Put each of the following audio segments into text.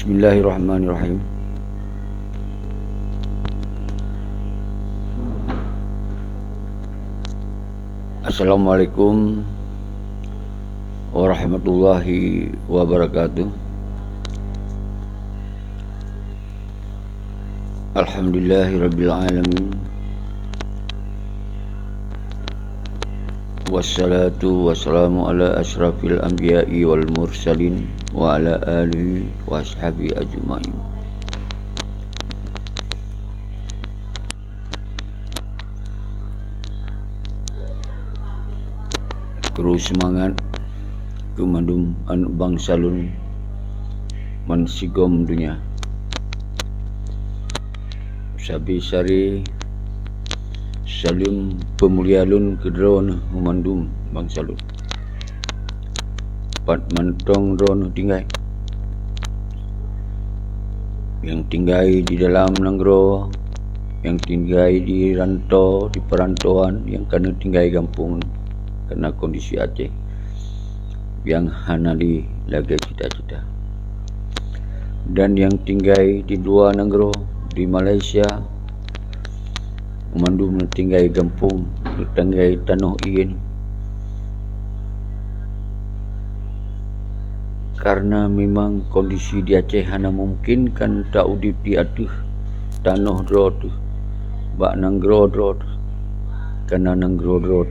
Bismillahirrahmanirrahim. Assalamualaikum warahmatullahi wabarakatuh. Alhamdulillahirabbil alamin. Wassalatu wassalamu ala asyrafil anbiya'i wal mursalin wa ala alihi wa ashabi ajma'in. Terus semangat kemandum anu bangsalun mansigom dunia sabi sari salim pemulialun kedron memandum bangsalun pat mantong dron tinggai yang tinggai di dalam nanggro, yang tinggai di rantau, di perantauan, yang kena tinggai kampung karena kondisi Aceh yang hanali lagi cita-cita, dan yang tinggai di luar negara di Malaysia memandum tinggai kampung, tinggai tanah iin, karena memang kondisi di Aceh hana mungkinkan tak udip di aduh tanah drot bak nanggro drot, karena nanggro drot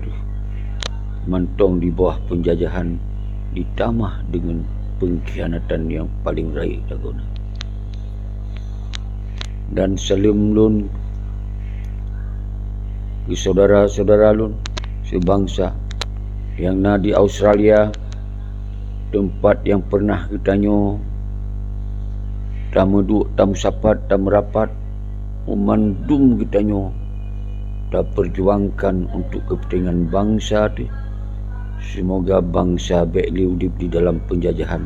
mantong di bawah penjajahan, ditambah dengan pengkhianatan yang paling raih laguna. Dan salim lun ke saudara-saudara lun sebangsa yang na di Australia, tempat yang pernah kitanya tamu duk, tamu sapat, tamu rapat, memandum kitanya tak perjuangkan untuk kepentingan bangsa tu. Semoga bangsa bekli udip di dalam penjajahan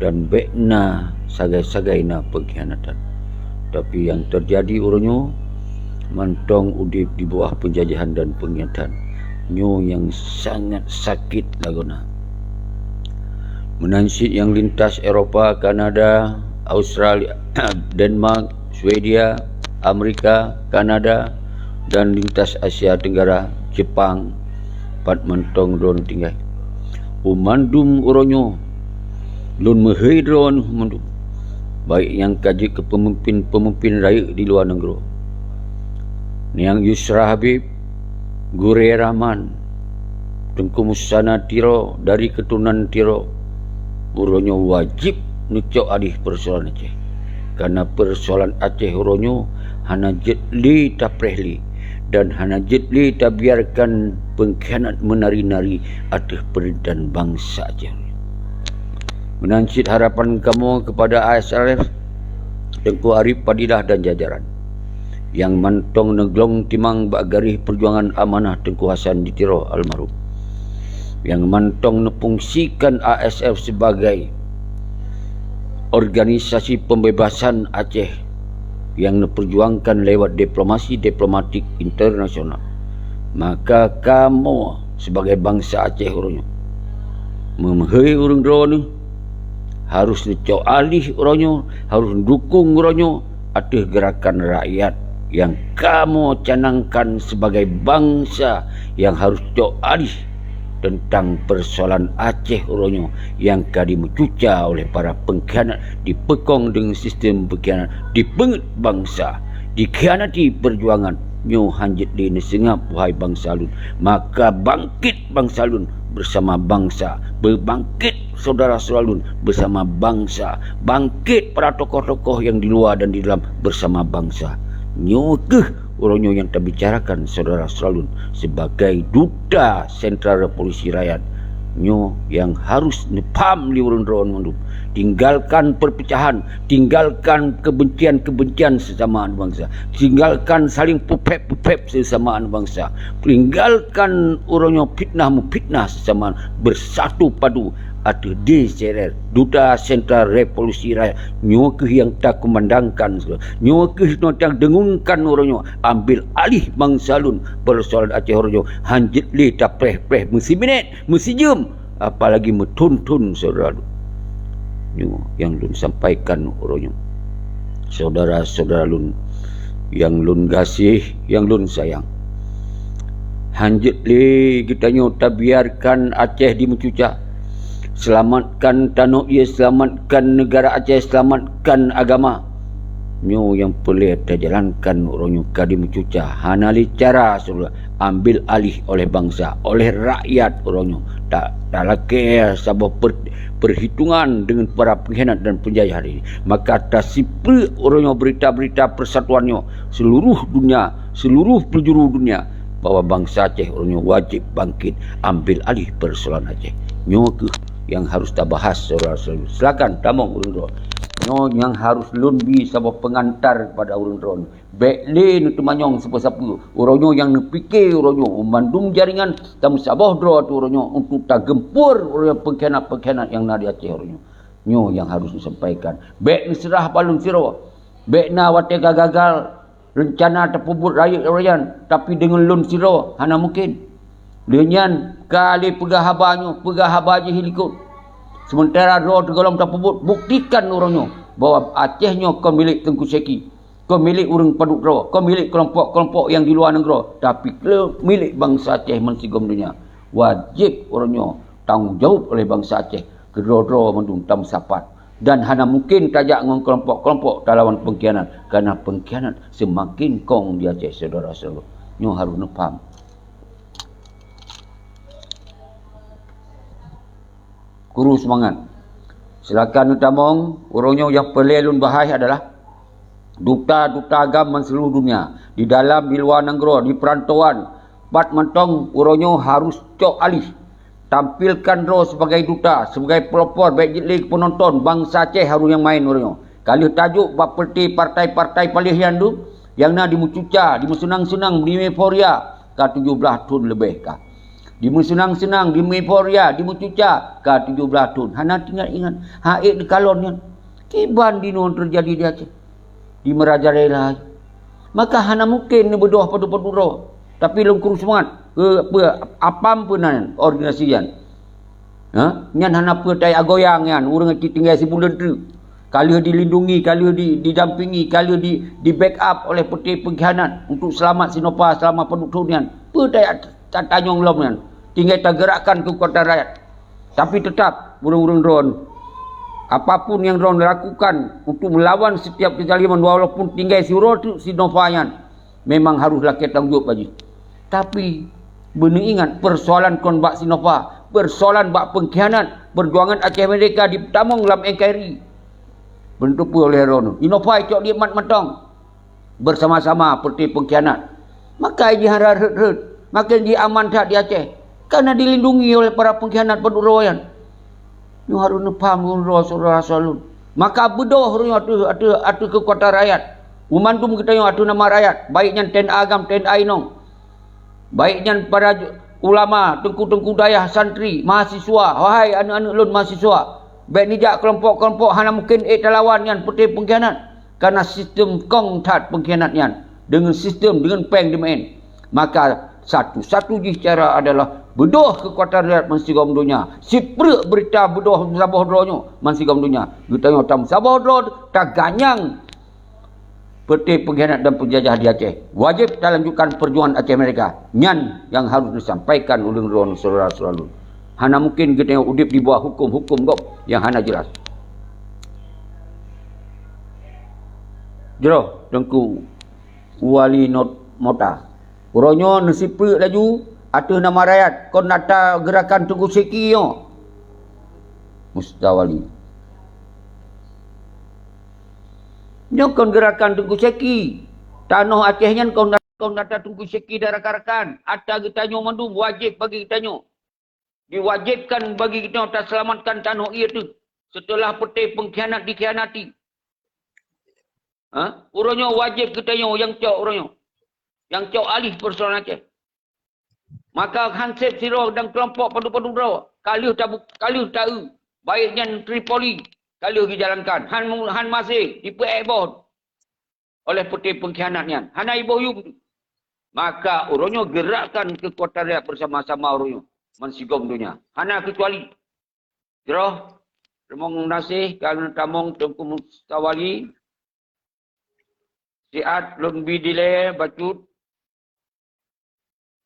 dan bekna sagai-sagai na pengkhianatan. Tapi yang terjadi urunyo mantong udip di bawah penjajahan dan pengkhianatan. Nyo yang sangat sakit laguna. Menansit yang lintas Eropah, Kanada, Australia, Denmark, Swedia, Amerika, Kanada, dan lintas Asia Tenggara, Jepang, pat mentong dron tinggai umandum uronyo lun mehei dron mandum, baik yang kaji ke pemimpin raya di luar negara, yang Yusra Habib, Gure Rahman, Tengku Musana Tiro dari keturunan Tiro, uronyo wajib nucok alih persoalan Aceh, karena persoalan Aceh uronyo hana jetli taprehli, dan hana jetli tak biarkan pengkhianat menari-nari atas perintahan bangsa Aceh. Menansit harapan kamu kepada ASRF, Tengku Arif Padilah dan jajaran yang mantong neglong timang bak garih perjuangan amanah Tengku Hasan di Tiro almarhum, yang mantong nepungsikan ASF sebagai organisasi pembebasan Aceh yang diperjuangkan lewat diplomatik internasional. Maka kamu sebagai bangsa Aceh urunyo memehei urung drone harus dicok alih urunyo, harus dukung urunyo atas gerakan rakyat yang kamu canangkan sebagai bangsa yang harus cok alih tentang persoalan Aceh urunyo yang kadi mencuca oleh para pengkhianat, dipekong dengan sistem pengkhianat, dipenget bangsa, dikhianati perjuangan. Nyo hanjit di nesengap wahai bangsa lun, maka bangkit bangsa lun bersama bangsa, berbangkit saudara-saudara lun bersama bangsa, bangkit para tokoh-tokoh yang di luar dan di dalam bersama bangsa. Nyo keh orangnya yang terbicarakan saudara-saudara lun sebagai duta Sentral Revolusi Rakyat. Nyo yang harus nepam liurun ron mandum, tinggalkan perpecahan, tinggalkan kebencian-kebencian sesama anak bangsa, tinggalkan saling pupep-pupep sesama anak bangsa, tinggalkan orangnya fitnah-fitnah sesama, bersatu padu atau DCR, Duta Sentral Revolusi Rakyat. Nyo ke yang tak kumandangkan, nyo ke yang dengungkan orangnya, ambil alih bangsa lun persoalan Aceh orangnya, hanjit li tak preh-preh mesti minit, mesti jam, apalagi metuntun saudara. yang lun sampaikan uronyo. Saudara-saudara lun yang lun kasih, yang lun sayang. Hanjit li kita nyo tak biarkan Aceh dimencuca. Selamatkan tanah ia, selamatkan negara Aceh, selamatkan agama. Nyo yang boleh terjalankan uronyo kadi mencuca. Hanali cara suruh ambil alih oleh bangsa, oleh rakyat uronyo. Tak lagi sabah perhitungan dengan para pengkhianat dan penjajah hari ini. Maka tasipre uronyo berita-berita persatuannya seluruh dunia, seluruh penjuru dunia, bahwa bangsa Aceh uronyo wajib bangkit ambil alih persoalan Aceh. Nyo ke yang harus kita bahas saudara-saudara. Silakan tamong urun ron. Nyo yang harus lumbi sabah pengantar kepada urun ron. Bekle nu temanyong siapa-siapa. Uronyo yang nepikir uronyo memandung jaringan tamu sabah dro tu uronyo untuk tak gempur uronyo pengkhianat-pengkhianat yang nadi Aceh uronyo. Nyo yang harus disampaikan. Bek ni serah balun siro. Bek na wate gagal rencana terpubut rakyat tapi dengan lun siro hana mungkin. Lenyan kali pegah habanyo, pegah habaji hilikut. Sementara roh tergolong terpubut, buktikan orangnya bahwa Acehnya kau milik Tengku Seki, kau milik urang Paduk Roh, kau milik kelompok-kelompok yang di luar negara, tapi kau milik bangsa Aceh mensigom dunia. Wajib orangnya tanggung jawab oleh bangsa Aceh. Kedua-dua mendung tam sapat. Dan hanya mungkin tajak dengan kelompok-kelompok lawan pengkhianat. Karena pengkhianat semakin kong di Aceh, saudara-saudara. Nyo harus faham. Kuru semangat. Silakan utamong, urungnya yang pelelun bahai adalah duta-duta agama seluruh dunia. Di dalam, di luar negara, di perantauan. Bat mentong, urungnya harus cok alih. Tampilkan roh sebagai duta, sebagai pelopor, baik jitlik penonton. Bangsa Aceh harus yang main urungnya. Kalau tajuk seperti partai-partai palihan tu, yang nak dimucuca, dimusunang-sunang, di euforia, ke 17 tahun lebih kah. Dimusunang-sunang, di euforia, dimucuca, ke 17 tahun. Hana tinggal ingat, haik di kalon ni. Kiban di nun terjadi di Aceh. Di Merajalela. Maka hana mungkin ni berdoa padu-padu roh. Tapi lengkuru semangat. Apam pun organisasi yan. Nyan hana pertai agoyang yan. Orang tinggal si bulan tu. Kalau dilindungi, kalau didampingi, kalau di backup oleh peti pengkhianat untuk selamat Sinopah, selamat penduduk yan. Pertai tak tanyong lom yan. Tinggal tak gerakkan kekuatan rakyat. Tapi tetap urung-urung ron. Apapun yang ron lakukan untuk melawan setiap kezaliman walaupun tinggal si roh si nofayan memang haruslah kita tanggung jawab lagi. Tapi benar ingat persoalan kon bak Sinopah, persoalan bak pengkhianat, perjuangan Aceh Merdeka di tamong dalam NKRI. Bentuk oleh ron. Inopah cok dia mat-matong bersama-sama seperti pengkhianat. Maka dia harap-harap, maka dia aman tak di Aceh. Karena dilindungi oleh para pengkhianat penduduk. Ni harus faham saudara salun. Maka bedoh atu kekuatan rakyat. Umandum kita yang atu nama rakyat. Baiknya TNI agam, TNI nong. Baiknya para ulama, tengku-tengku dayah, santri, mahasiswa. Wahai anak-anak lun mahasiswa. Baik ni jak kelompok-kelompok hana mungkin lawan yang putih pengkhianat. Karena sistem kong tat pengkhianat yan. Dengan sistem, dengan peng dimain. Maka satu-satu cara adalah bedoh kekuatan rakyat mensigom dunia. Sipre berita bedoh sabah dronyo mensigom dunia. Kita yang tam sabah dron tak ganyang peti pengkhianat dan penjajah di Aceh. Wajib kita lanjutkan perjuangan Aceh Merdeka. Nyan yang harus disampaikan oleh ron saudara-saudara. Hana mungkin kita yang udip di bawah hukum-hukum gop yang hana jelas. Jero Tengku Wali Not Mota. Uronyo nasipu laju atas nama rakyat kon nata gerakan Tengku Seki yo. Mustawali. Nyo kon gerakan Tengku Seki. Tanah Aceh nyan kon nata Tengku Seki dan rakan-rakan. Ata kita nyo mandum wajib bagi kita nyo. Diwajibkan bagi kita tak selamatkan tanah ia tu. Setelah peti pengkhianat dikhianati. Uronyo wajib kita nyo yang cok uronyo. Yang cok alih persoalan Aceh. Maka Hansip Sirah dan kelompok padu-padu raw. Kaliu tahu. Baiknya Tripoli. Kaliu dijalankan. Han masih dipeebon. Oleh peti pengkhianatnya. Hana ibu yum. Maka uronyo gerakkan kekuatan rakyat bersama-sama uronyo. Mensigom dunia. Hana kecuali. Sirah. Terima kasih kerana tamong Tengku Mustawali. Siat lebih dile bacut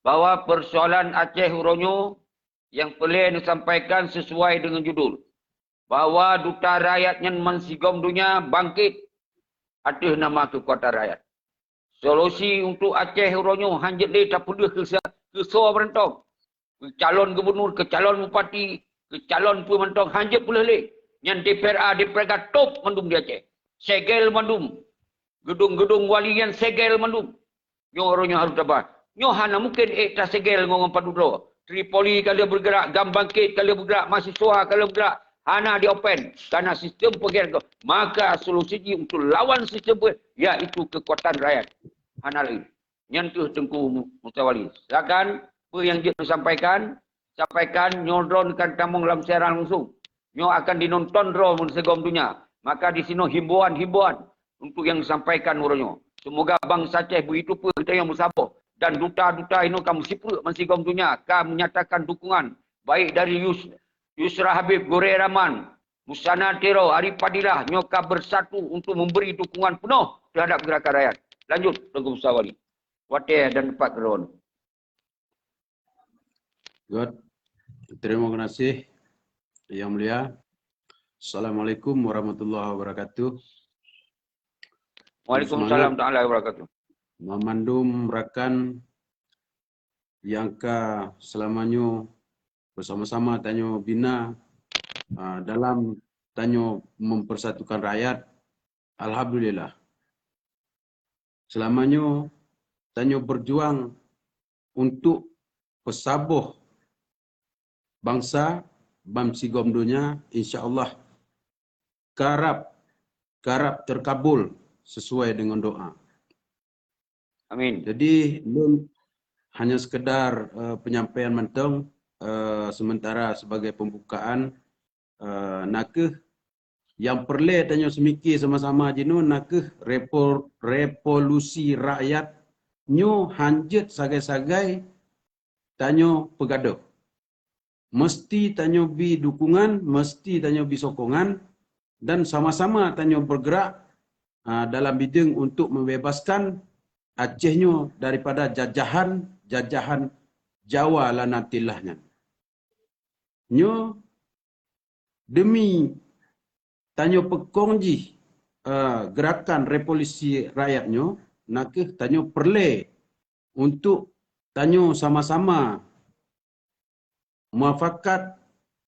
bahwa persoalan Aceh Huronyo yang perlu disampaikan sesuai dengan judul. Bahawa duta rakyatnya mensigom dunia bangkit atas nama kekuatan rakyat. Solusi untuk Aceh Huronyo hanya dia tak perlu kesuar berentong. Ke calon gubernur, ke calon bupati, ke calon pementong hanya boleh leh. Yang DPRA, DPRA top mandum di Aceh. Segel mandum. Gedung-gedung wali yang segel mandum. Nyo orangnya harus dapat. Nyo hana mungkin tak segel ngomong padudro. Tripoli kalau bergerak, Gam Bangkit kalau bergerak, mahasiswa kalau bergerak, hana di open. Karena sistem pergerak. Maka solusi untuk lawan sistem pergerak, iaitu kekuatan rakyat. Hana lagi. Nyentuh Tengku Mustawali. Silakan apa yang dia sampaikan nyodronkan tamong dalam siaran langsung. Nyo akan dinonton draw segom dunia. Maka di sini himbauan untuk yang disampaikan urunyo. Semoga bangsa Aceh begitu pun kita yang bersabar. Dan duta-duta ini kamu sipur mensigom dunia. Kamu menyatakan dukungan. Baik dari Yusra Habib, Gore Rahman, Musana Tero, Arif Padilah. Nyoka bersatu untuk memberi dukungan penuh terhadap gerakan rakyat. Lanjut, Tengku Mustawali. Watih dan Pak Keron. Good. Terima kasih Yang Mulia. Assalamualaikum warahmatullahi wabarakatuh. Waalaikumsalam warahmatullahi wabarakatuh. Memandum rakan yang selamanya bersama-sama tanyo bina dalam tanyo mempersatukan rakyat. Alhamdulillah. Selamanya tanyo berjuang untuk pesabuh bangsa bamsigom dunia, insya-Allah karab terkabul sesuai dengan doa. Amin. Jadi belum hanya sekedar penyampaian mentong sementara sebagai pembukaan nakeh yang perlu tanya semiki sama-sama jinu nakeh revolusi rakyat nyo hanjet sagai-sagai tanyo pegaduh. Mesti tanyo bi dukungan, mesti tanyo bi sokongan dan sama-sama tanyo bergerak dalam bidang untuk membebaskan Acehnya daripada jajahan Jawa lanatilahnya. Nyo demi tanyo pekongji gerakan revolusi rakyatnya, nakeh tanyo perlu untuk tanyo sama-sama muafakat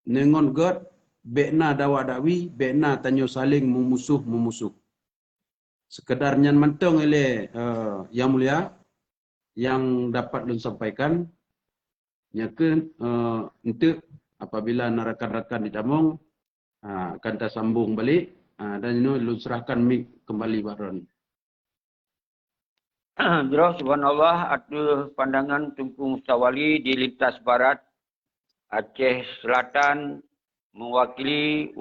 nengon god bekna dawa dakwi bekna tanyo saling memusuh. Sekedarnya mentong oleh Yang Mulia yang dapat disampaikan nyake untuk apabila rakan-rakan di Tamong akan kita sambung balik dan ini lu serahkan mic kembali Baron. Subhanallah, ada pandangan Tengku Mustawali di lintas barat Aceh Selatan mewakili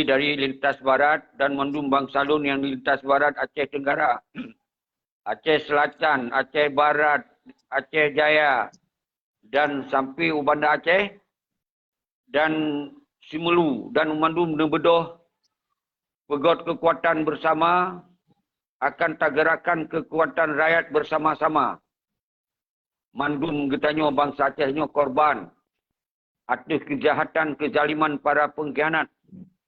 dari lintas barat dan Mandum Bangsalun yang di lintas barat Aceh Tenggara, Aceh Selatan, Aceh Barat, Aceh Jaya dan sampai Ubanda Aceh dan Simelu dan Mandum Bedoh pegot kekuatan bersama akan tagarakan kekuatan rakyat bersama-sama. Mandum getanyo bangsa Acehnya korban atas kejahatan kezaliman para pengkhianat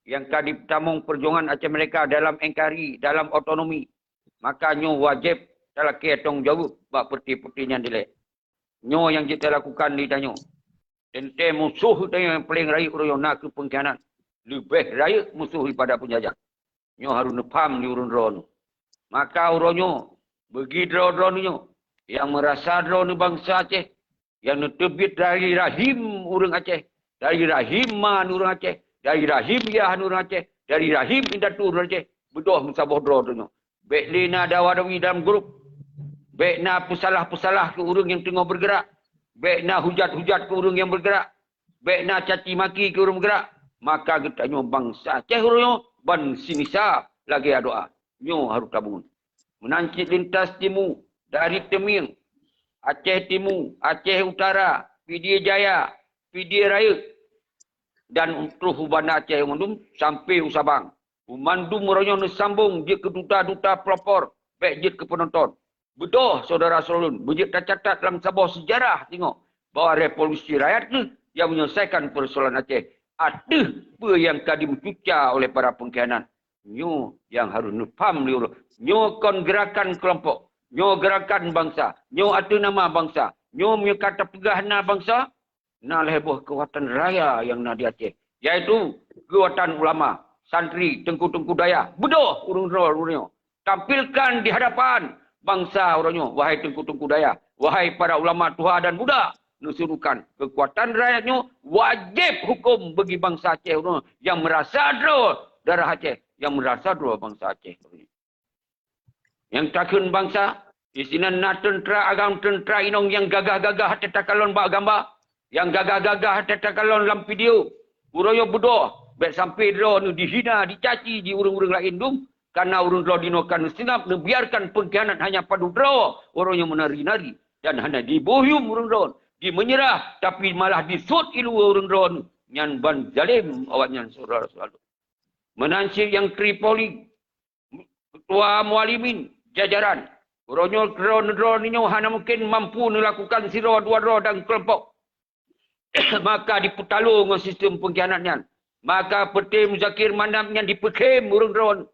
yang kadi tamong perjuangan Aceh mereka dalam NKRI, dalam otonomi. Maka nyo wajib dalam tanggung jawab bak perti-pertinya dile. Nyo yang kita lakukan di tanyo. Tente musuh tanyo yang paling raya urang nak ke pengkhianat. Lebih raya musuh daripada penjajah. Nyo harus nepam di urun ron. Maka uronyo bagi dron nyo yang merasa dron bangsa Aceh yang terbit dari rahim urang Aceh, dari rahim man urang Aceh, dari rahim yahan urang Aceh, dari rahim indatu urang Aceh, bedoh musabah dron. Baik lena dawadawi dalam grup, baik na pesalah-pesalah ke urang yang tengah bergerak, baik na hujat-hujat ke urang yang bergerak, baik na caci maki ke urang bergerak, maka kita nyo bangsa Aceh urang ban sinisa lagi doa. Nyo harus tabung. Menancit lintas timu dari Teming, Aceh Timur, Aceh Utara, PDA Jaya, PDA Raya dan terus Bandar Aceh Mandum sampai Usabang. Mandum meronyo sambung dia ke duta-duta pelopor, baik dia ke penonton. Betul saudara-saudara, bejit tercatat dalam sebuah sejarah tengok bahawa revolusi rakyat tu yang menyelesaikan persoalan Aceh. Ada apa yang tadi mencuca oleh para pengkhianat. Nyo yang harus faham dulu. Nyo kon gerakan kelompok, nyo gerakan bangsa, nyo ada nama bangsa, nyo punya kata pegahna bangsa, na leboh kekuatan raya yang nak di Aceh, iaitu kekuatan ulama, santri, tengku-tengku daya. Bedoh urung-urung tampilkan di hadapan bangsa orangnya, wahai tengku-tengku daya, wahai para ulama tua dan muda, nusurukan kekuatan rakyatnya wajib hukum bagi bangsa Aceh yang merasa darah Aceh, yang merasa bangsa Aceh. Yang takun bangsa, isinan na tentera agam tentera inong yang gagah-gagah tetakalon bak gambar, yang gagah-gagah tetakalon dalam video, uroyo bedoh, baik sampai drone dihina, dicaci di urung-urung lain dum, karena urung draw dinokan senap, biarkan pengkhianat hanya padu draw, orang yang menari-nari dan hanya diboyum urung draw, di menyerah tapi malah disut ilu urung draw, nyan ban zalim awak nyan saudara-saudara. Menansir yang Tripoli, ketua mualimin jajaran, orangnya draw ni hanya mungkin mampu melakukan siro dua draw dan kelompok. Maka diputalung sistem pengkhianatnya. Maka Peti Muzakir Manam yang dipekim urung drone.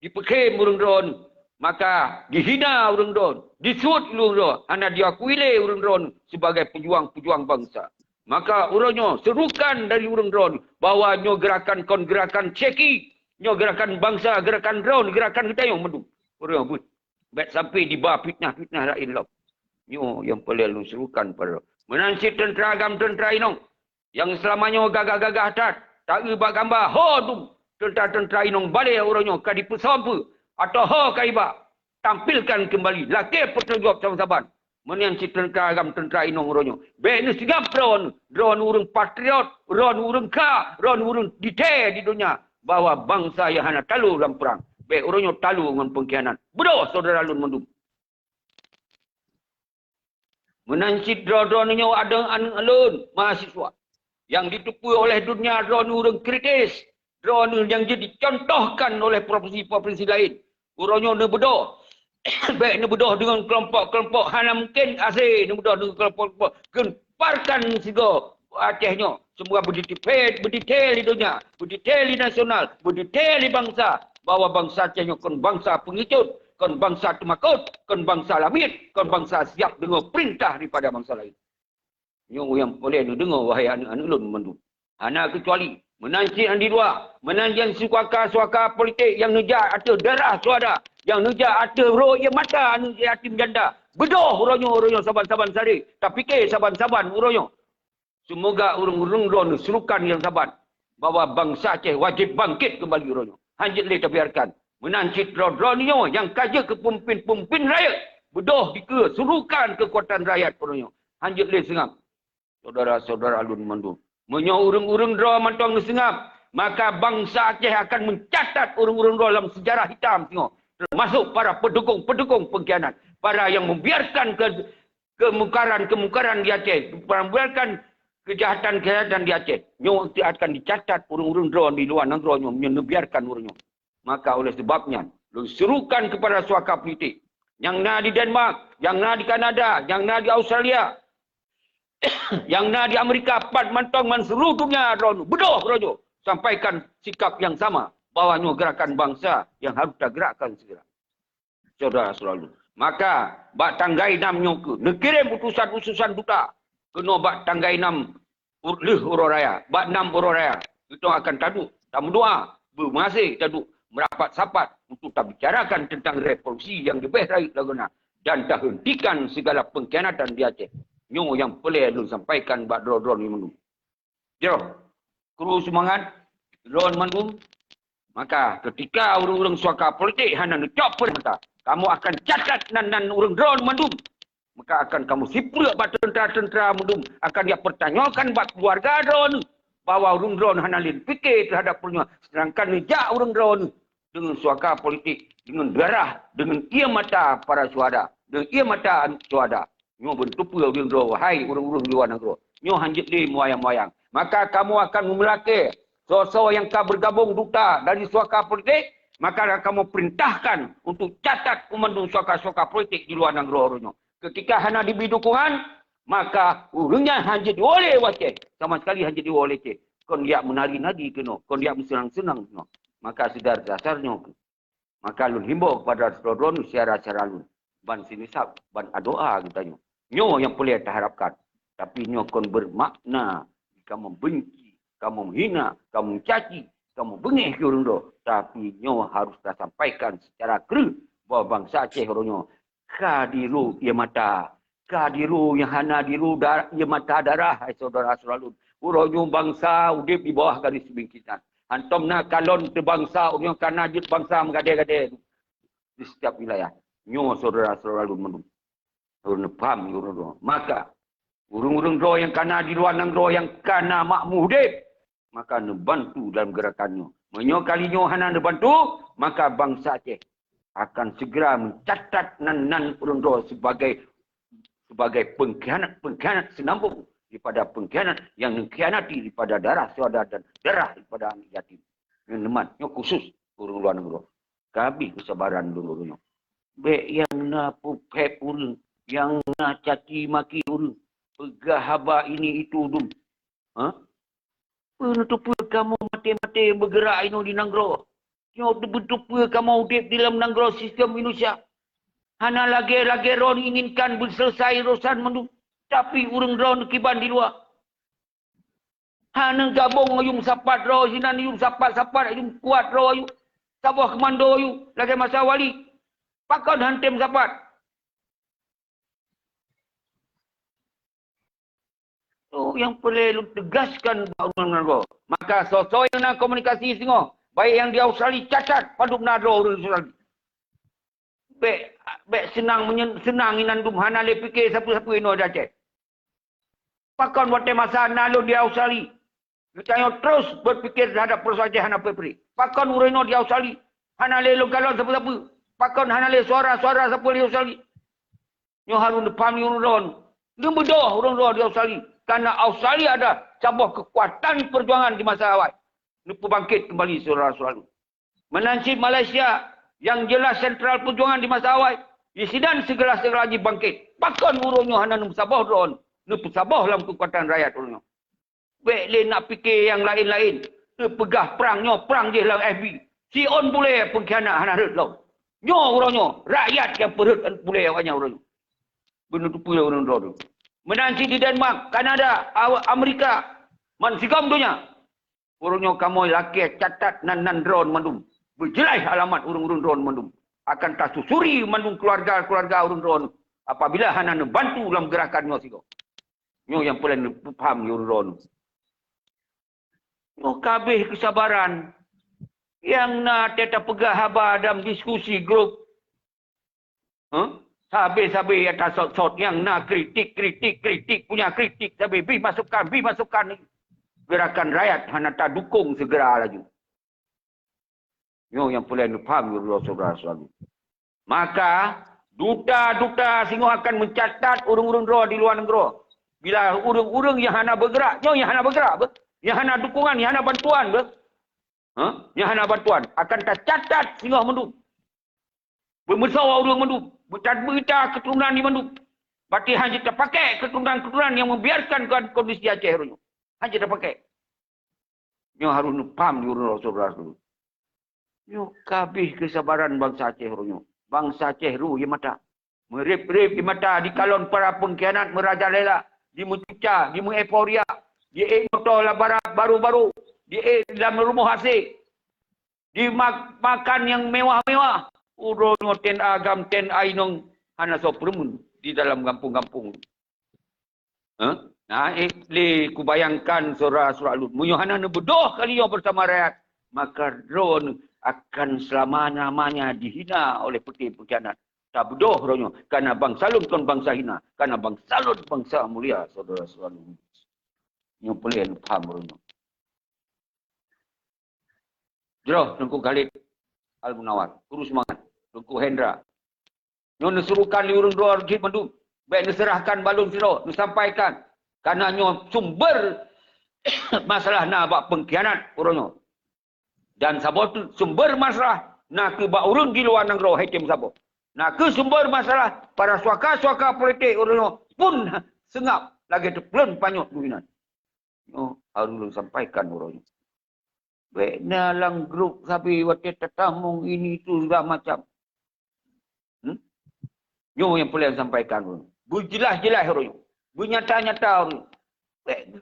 Dipekim urung drone. Maka dihina urung drone. Disut urung drone. Hanya diakui urung drone sebagai pejuang-pejuang bangsa. Maka urangnya serukan dari urung drone bahawa nyo gerakan kon gerakan ceki. Nyo gerakan bangsa, gerakan drone, gerakan ketayong mendung. Urang but. Baik sampai di bawah fitnah-fitnah lain lah. Nyo yang paling serukan pada. Menansir tentera agam tentera inong. Yang selamanya gagah-gagah tat. Tak ibak gambar, ho tu tentera-tentera inong balik orangnya kadi pesawat atau ho kaibak tampilkan kembali laki pertanggungjawab saban-saban menian si tentera agam tentera inong orangnya baik ni sigap drone urung patriot, drone urung drone urung detail di dunia bahawa bangsa yang hanya talu dalam perang baik orangnya talu dengan pengkhianat bodoh saudara lun mendum menansir drone nya ada alun mahasiswa yang ditipu oleh dunia drone urung kritis, drone yang jadi contohkan oleh provinsi-provinsi lain. Urangnya ni bedoh. Baik ni bedoh dengan kelompok-kelompok hanya mungkin asing, ni bedoh dengan kelompok-kelompok gemparkan sigo Acehnya. Semua berdetail di dunia, berdetail di nasional, berdetail di bangsa. Bahawa bangsa Acehnya kon bangsa pengicut, kon bangsa temakut, kon bangsa lamit, kon bangsa siap dengan perintah daripada bangsa lain. Yang boleh dengar wahai anak-anak lun mandu. Anak kecuali menansir andi dua, menansir suaka politik yang nejak ada darah suada, yang nejak ada roh yang mata anu yatim janda. Bedoh uronyo saban-saban sari. Tapi ke saban-saban uronyo. Semoga urung-urung drone serukan yang saban bahawa bangsa Aceh wajib bangkit kembali uronyo. Hanjit le biarkan. Menansir drone yang kaja ke pemimpin rakyat. Bedoh dike serukan kekuatan rakyat uronyo. Hanjit le sengam. Saudara-saudara alun mandu. Menyo urung-urung draw mantong sengap. Maka bangsa Aceh akan mencatat urung-urung draw dalam sejarah hitam. Tengok. Termasuk para pendukung pengkhianat. Para yang membiarkan kemungkaran di Aceh. Membiarkan kejahatan-kejahatan di Aceh. Nyo akan dicatat urung-urung draw di luar negara. Membiarkan urungnya. Maka oleh sebabnya. Serukan kepada suaka politik. Yang na di Denmark. Yang na di Kanada. Yang na di Australia. Yang na di Amerika pat mantong man seluruh dunia drone bedoh rojo sampaikan sikap yang sama bahwa gerakan bangsa yang harus kita gerakkan segera saudara selalu maka bak tanggai nam nyoke nekirim utusan duta kena bak tanggai nam urlih uroraya bak nam uroraya itu akan tadu tamu doa bermasih tadu merapat sapat untuk kita bicarakan tentang revolusi yang lebih baik lagi dan dah hentikan segala pengkhianatan di Aceh. Nyo yang boleh lu sampaikan buat drone ni mendung. Jom. Kru semangat drone mendung. Maka ketika urung-urung suaka politik hanya ngecop mata, kamu akan catat nan urung drone mendung. Maka akan kamu siplek buat tentera-tentera mendung. Akan dia pertanyakan buat keluarga drone bahawa urung drone hanya lin fikir terhadap punya sedangkan nejak urung drone dengan suaka politik, dengan darah, dengan ia mata para suada, dengan ia mata suada. Nyo bentupu urang ro, wahai urang-urang luar negara. Nyo hanjit di moyang-moyang. Maka kamu akan memelaki so yang ka bergabung duta dari suaka politik, maka kamu perintahkan untuk catat umandung suaka-suaka politik di luar negara nyo. Ketika hana diberi dukungan, maka urangnya hanjit oleh waceh. Sama sekali hanjit oleh ceh. Kon dia menari-nari keno, kon dia senang-senang no. Maka sedar dasarnya. Maka lun himbau kepada saudara secara lun. Ban sinisap, ban adoa katanya. Nyo yang boleh terharapkan. Tapi nyo kon bermakna. Kamu benci, kamu menghina, kamu mencaci, kamu bengih ke orang do. Tapi nyo harus sampaikan secara clear bahawa bangsa Aceh orangnya kadiru ia mata. Kadiru yang hana diru ia mata darah. Hai saudara-saudara lun. Orangnya bangsa udip di bawah garis bingkisan. Antum nak kalon terbangsa, orangnya kanajut bangsa mengade-gade di setiap wilayah. Nyo saudara-saudara lun menung. Orang paham orang. Maka urung-urung roh yang kana di luar negara yang kana makmu hudip, maka nebantu dalam gerakannya. Menyo kalinya hana nebantu, maka bangsa Aceh akan segera mencatat nan urung roh sebagai pengkhianat senambung daripada pengkhianat yang mengkhianati daripada darah saudara dan darah daripada anak yatim. Yang nemat, yang khusus urung luar negara. Kabih kesabaran dulu-dulunya. Baik yang nak pupep urung, yang nak caci maki urung. Pegah haba ini itu dum. Ha? Penutup kamu mati-mati bergerak ini di Nanggro. Nyo betul kamu hidup di dalam Nanggro sistem Indonesia. Hana lagi ron inginkan berselesai urusan mendung. Tapi urang ron kiban di luar. Hana gabung ayum sapat ro, sinan ayum sapat ayum kuat ro ayum. Sabah komando ayum lagi masa wali. Pakan hantem sapat. Itu yang perlu tegaskan orang Nagro. Maka sosok yang nak komunikasi singo, baik yang di Australia cacat paduk Nagro orang Australia. Baik senang inandum hana le fikir siapa-siapa ino dah cek. Pakan waktu masa nalo di Australia. Kita terus berfikir terhadap persoalan hana pepri. Pakan urino di Australia. Hana le lokalon siapa-siapa. Pakan hana le suara-suara siapa di Australia. Nyo harun paham urun. Dia bedoh urun di Australia. Karena Australia ada cabang kekuatan perjuangan di masa awal. Lupa bangkit kembali saudara-saudara. Menansib Malaysia yang jelas sentral perjuangan di masa awal. Yesidan segera-segera lagi bangkit. Bahkan urungnya hanya sabah drone. Lupa sabah dalam kekuatan rakyat urungnya. Baik le nak fikir yang lain-lain. Pegah perangnya, perang je dalam FB. Si on boleh pengkhianat hana rut lau. Nyo urungnya, rakyat yang perut boleh awaknya urungnya. Benar tu pula urung drone. Menansi di Denmark, Kanada, Amerika, mansigam dunia. Urungnya kamu laki catat nan drone mandum. Berjelai alamat urung-urung drone mandum. Akan tak susuri mandum keluarga-keluarga urung drone. Apabila hana bantu dalam gerakannya sigo. Nyo yang paling paham urung drone. Nyo kabeh kesabaran. Yang nak tetap pegah haba dalam diskusi grup. Habis-habis atas sot-sot yang nak kritik punya kritik. Habis masukkan. Gerakan rakyat hana tak dukung segera lagi. Yang paling faham saudara-saudara. Maka duta-duta singo akan mencatat urung-urung roh di luar negara. Bila urung-urung yang hana bergerak, yang hana bergerak, yang hana dukungan, yang hana bantuan, yang hana bantuan akan tercatat singo mendung. Bermesawah urung mendung. Berita keturunan di Bandung. Berarti hanya terpakai keturunan-keturunan yang membiarkan kondisi Aceh. Hanya terpakai. Nyo harus paham di urun saudara-saudara. Nyo kabih kesabaran bangsa Aceh. Bangsa Aceh yang mata. Merip-rip di mata. Di kalon para pengkhianat merajalela. Di mencuca. Di mengeporia. Di motor baru-baru. Di dalam rumah hasil. Di makan yang mewah-mewah. Urungnya ten agam ten ainong hana sopremun di dalam kampung-kampung. Nah, le kubayangkan saudara-saudara lut. Munyo hana bedoh kali yang bersama rakyat. Maka drone akan selama-lamanya dihina oleh pengkhianat. Tak bedoh ronyo. Karena bangsa lut kon bangsa hina. Karena bangsa lut bangsa mulia saudara-saudara lut. Nyo pelih paham ronyo. Jero Tengku Khalid Al-Munawar. Terus semangat. Tengku Hendra. Nyo nesurukan di urung doa rejit mandum. Baik diserahkan balun siro, disampaikan. Karena nyo sumber masalah nak buat pengkhianat orangnya. Dan sabo tu sumber masalah nak ke buat urang di luar negara hakim sabo. Nak ke sumber masalah para suaka-suaka politik orangnya pun sengap lagi terpelan panyok duinan. Nyo harus sampaikan orangnya. Baik dalam grup sapi waktu tetamung ini tu sudah macam. Nyo yang boleh sampaikan orangnya. Berjelas-jelas orangnya. Bernyata-nyata orangnya.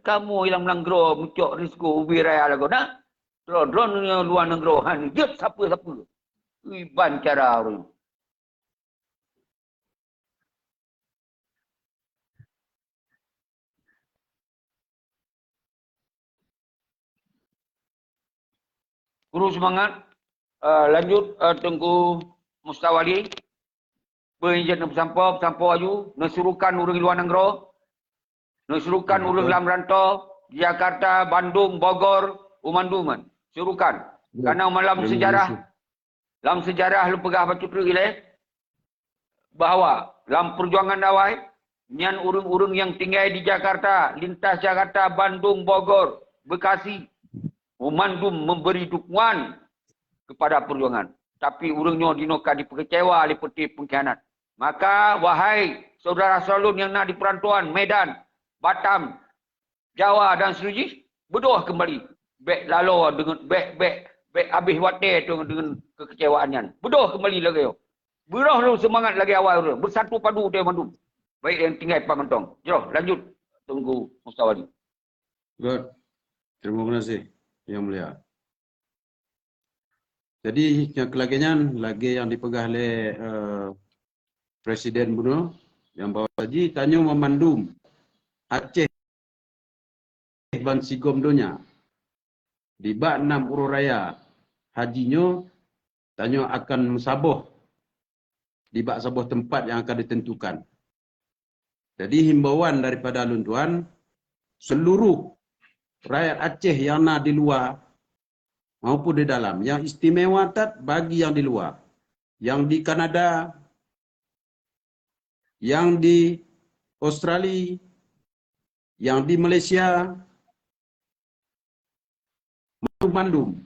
Kamu yang melanggar muncul risiko ubi raya lagu nak drone luar negara han jep siapa-siapa iban cara orang guru semangat lanjut Tengku Mustawali berizin bersampau aju nasurukan orang luar negara nasurukan orang dalam rantau Jakarta, Bandung, Bogor, Umanduman. Surukan. Karena dalam sejarah lu pegah baca pergi bahawa dalam perjuangan dawai nyan urung-urung yang tinggal di Jakarta, lintas Jakarta, Bandung, Bogor, Bekasi, Umandum memberi dukungan kepada perjuangan. Tapi urungnya dinoka dipekecewa oleh peti pengkhianat. Maka wahai saudara salun yang nak di perantauan Medan, Batam, Jawa dan Seruji, berdoa kembali. Bek lalu dengan bek habis watir tu dengan kekecewaannya. Berdoa kembali lagi. Berdoa lu semangat lagi awal tu. Bersatu padu dia mandu. Baik yang tinggal Pamantong. Jom lanjut Tengku Mustawali. Good. Terima kasih Yang Mulia. Jadi yang kelagian lagi yang dipegang oleh Presiden Bruno yang bawa haji tanya memandum Aceh Ban Sigom dunia di bak 6 urus raya hajinya tanya akan mensabuh di bak sebuah tempat yang akan ditentukan. Jadi himbauan daripada Alun Tuan seluruh rakyat Aceh yang nak di luar maupun di dalam, yang istimewa tat bagi yang di luar, yang di Kanada, yang di Australia, yang di Malaysia, Bandung,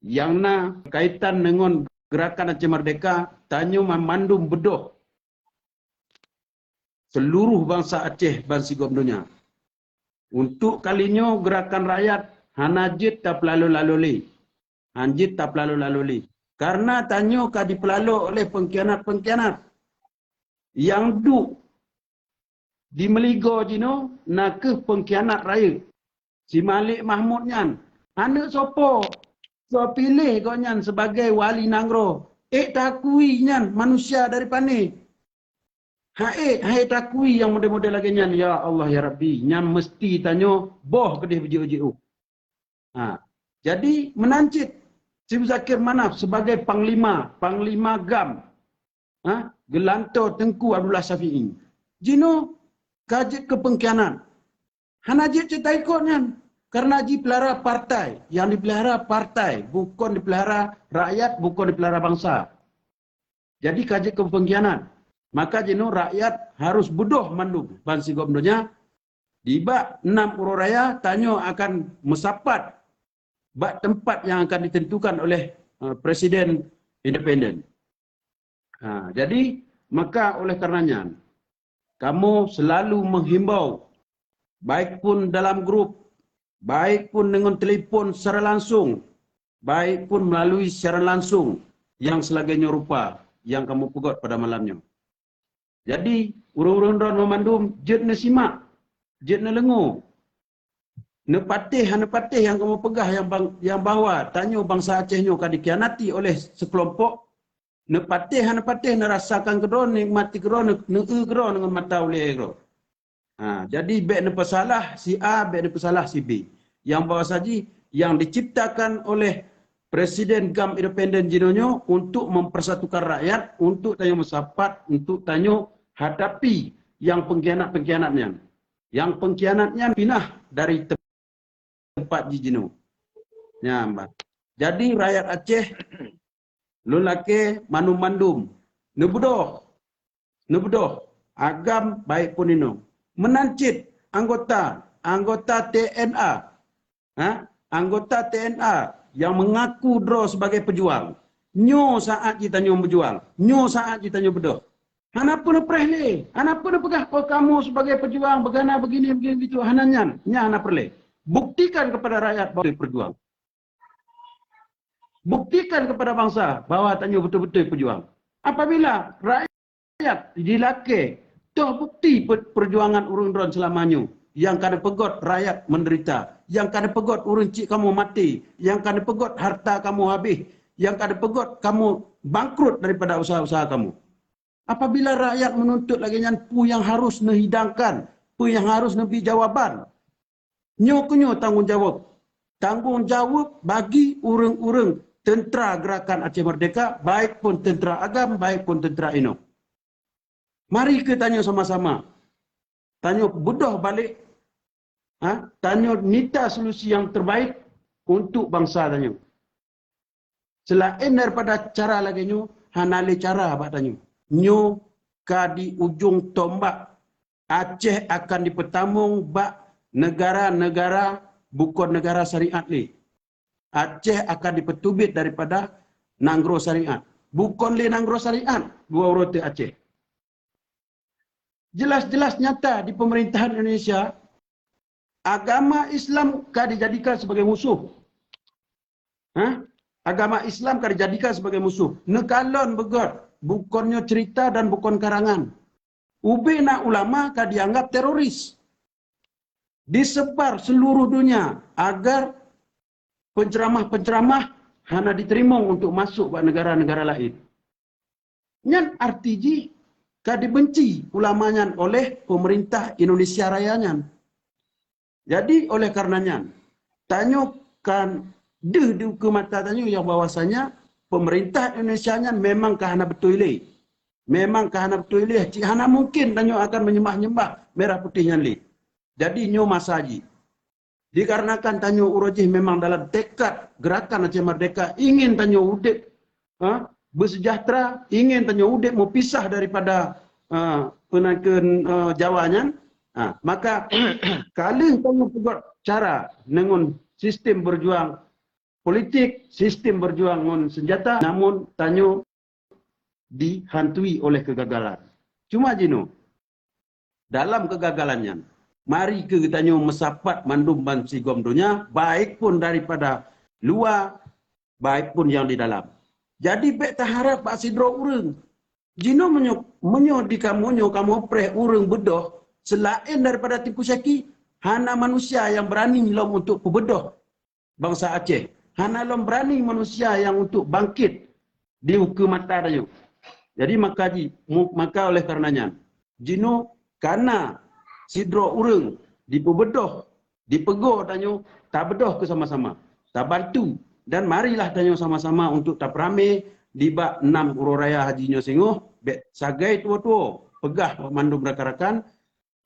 yang na kaitan dengan gerakan Aceh Merdeka, tanya memandum bedoh seluruh bangsa Aceh ban Sigom dunia. Untuk kalinya gerakan rakyat hanajit tak pelalu-laluli. Hanjit tak pelalu-laluli. Karena tanya ka dipelalu oleh pengkhianat-pengkhianat yang duk di Meligo jino nak ke pengkhianat raya. Si Malik Mahmud nyan, anak sopo? So pilih kau nyan sebagai wali Nangro. Takui nyan manusia dari pani. Hai takui yang model-model lagi nyan. Ya Allah ya Rabbi, nyan mesti tanya boh kedih biji-biji. Jadi menancit Sri Zakir Manaf sebagai Panglima GAM. Gelanto Tengku Abdullah Syafi'i. Jino kajit ke pengkhianat. Hanajit cerita ikutnya. Karena dipelihara partai. Yang dipelihara partai. Bukan dipelihara rakyat, bukan dipelihara bangsa. Jadi kajit ke pengkhianat. Maka jino rakyat harus bodoh mandum. Ban Sigom dunia. Di bak 6 urus raya tanya akan mesapat bak tempat yang akan ditentukan oleh Presiden Independen. Jadi maka oleh karenanya kamu selalu menghimbau baik pun dalam grup, baik pun dengan telefon secara langsung, baik pun melalui siaran langsung yang selaganya rupa yang kamu pegot pada malamnya. Jadi urung-urung ron memandum jet na simak, jet na lengu. Nepatih yang kamu pegah yang bawa tanya bangsa Aceh nyo ka dikhianati oleh sekelompok. Nepatih nerasakan kedron nikmati kedron kedron dengan mata oleh kedron. Jadi bek ne pesalah si A, bek ne pesalah si B. Yang bawa saji yang diciptakan oleh Presiden GAM Independen Jinonyo untuk mempersatukan rakyat, untuk tanya mesapat, untuk tanya hadapi yang pengkhianat-pengkhianatnya. Yang pengkhianatnya pindah dari tempat Jino. Ya, Mbak. Jadi rakyat Aceh lelaki manum-mandum. Nebedoh. agam baik pun ino. Menancit anggota TNA, anggota TNA yang mengaku draw sebagai pejuang. Nyo saat kita nyo berjuang, nyo saat kita nyo berdoh. Hanapa na perle? Hanapa na pegah kamu sebagai pejuang begana begini itu hananyan, nya hana perle. Buktikan kepada rakyat bahwa berjuang. Buktikan kepada bangsa bahwa tanyo betul-betul pejuang. Apabila rakyat dilake toh bukti perjuangan urun dron selamanya, yang kada pegot rakyat menderita, yang kada pegot urun cik kamu mati, yang kada pegot harta kamu habis, yang kada pegot kamu bangkrut daripada usaha-usaha kamu. Apabila rakyat menuntut lagi pu yang harus nehidangkan, pu yang harus nebi jawaban. Nyo tanggung jawab. Tanggung jawab bagi urang-urang tentera gerakan Aceh Merdeka, baik pun tentera agam, baik pun tentera ino. Mari kita tanya sama-sama. Tanya bedah balik. Tanya minta solusi yang terbaik untuk bangsa tanya. Selain daripada cara lagi nyo, hanale cara abak tanya. Nyo ka di ujung tombak Aceh akan dipertamung bak negara-negara bukan negara syariat ni. Aceh akan dipetubit daripada nanggro syariat. Bukan le nanggro syariat, dua uruti Aceh. Jelas-jelas nyata di pemerintahan Indonesia, agama Islam ka dijadikan sebagai musuh. Agama Islam ka dijadikan sebagai musuh. Nekalon begot. Bukannya cerita dan bukan karangan. Ubina ulama ka dianggap teroris. Disebar seluruh dunia agar penceramah-penceramah hanya diterima untuk masuk ke negara-negara lain. Nyan RTG ka dibenci ulamanya oleh pemerintah Indonesia Raya. Jadi oleh karenanya, tanyo kan di mata tanyo yang bahwasanya pemerintah Indonesia memang kahana betul le. Memang kahana betul le. Cik hana mungkin tanyo akan menyembah-nyembah merah putihnya le. Jadi nyo masaji. Dikarenakan tanyo urojih memang dalam tekad gerakan Aceh Merdeka ingin tanyo udip bersejahtera, ingin tanyo udip mau pisah daripada penaken Jawanya. Maka kali tanyo pegot cara dengan sistem berjuang politik, sistem berjuang dengan senjata, namun tanyo dihantui oleh kegagalan. Cuma jino, dalam kegagalannya, mari ke tanyo mesapat mandum bansi gomdonya, baik pun daripada luar, baik pun yang di dalam. Jadi bek taharap Pak Sidro urang. Jino menyo di kamu preh urang bedoh, selain daripada tipu syaki, hana manusia yang berani lom untuk pebedoh bangsa Aceh. Hana lom berani manusia yang untuk bangkit di hukum mata tayo. Jadi maka oleh karenanya, jino karena Sidro urang dipebedoh, dipegoh tanyo, tak bedoh ke sama-sama, tak bantu. Dan marilah tanyo sama-sama untuk tak rame di bak 6 ururaya haji nyo singoh, bet sagai tua-tua, pegah mandum rakan-rakan,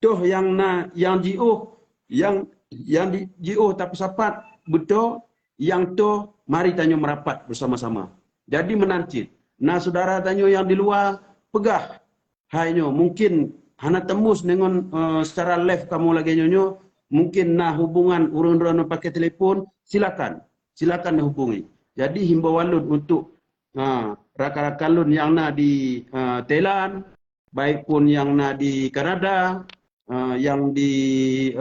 toh yang GO, yang di GO tak sapat, betul, yang tu mari tanyo merapat bersama-sama. Jadi menancit. Nah saudara tanyo yang di luar pegah. Hai nyo mungkin hana tembus dengan secara live kamu lagi nyo mungkin nah hubungan urun-urun pakai telefon silakan dihubungi. Jadi himbauan lun untuk rakan-rakan lun yang na di Thailand, baik pun yang na di Kanada, yang di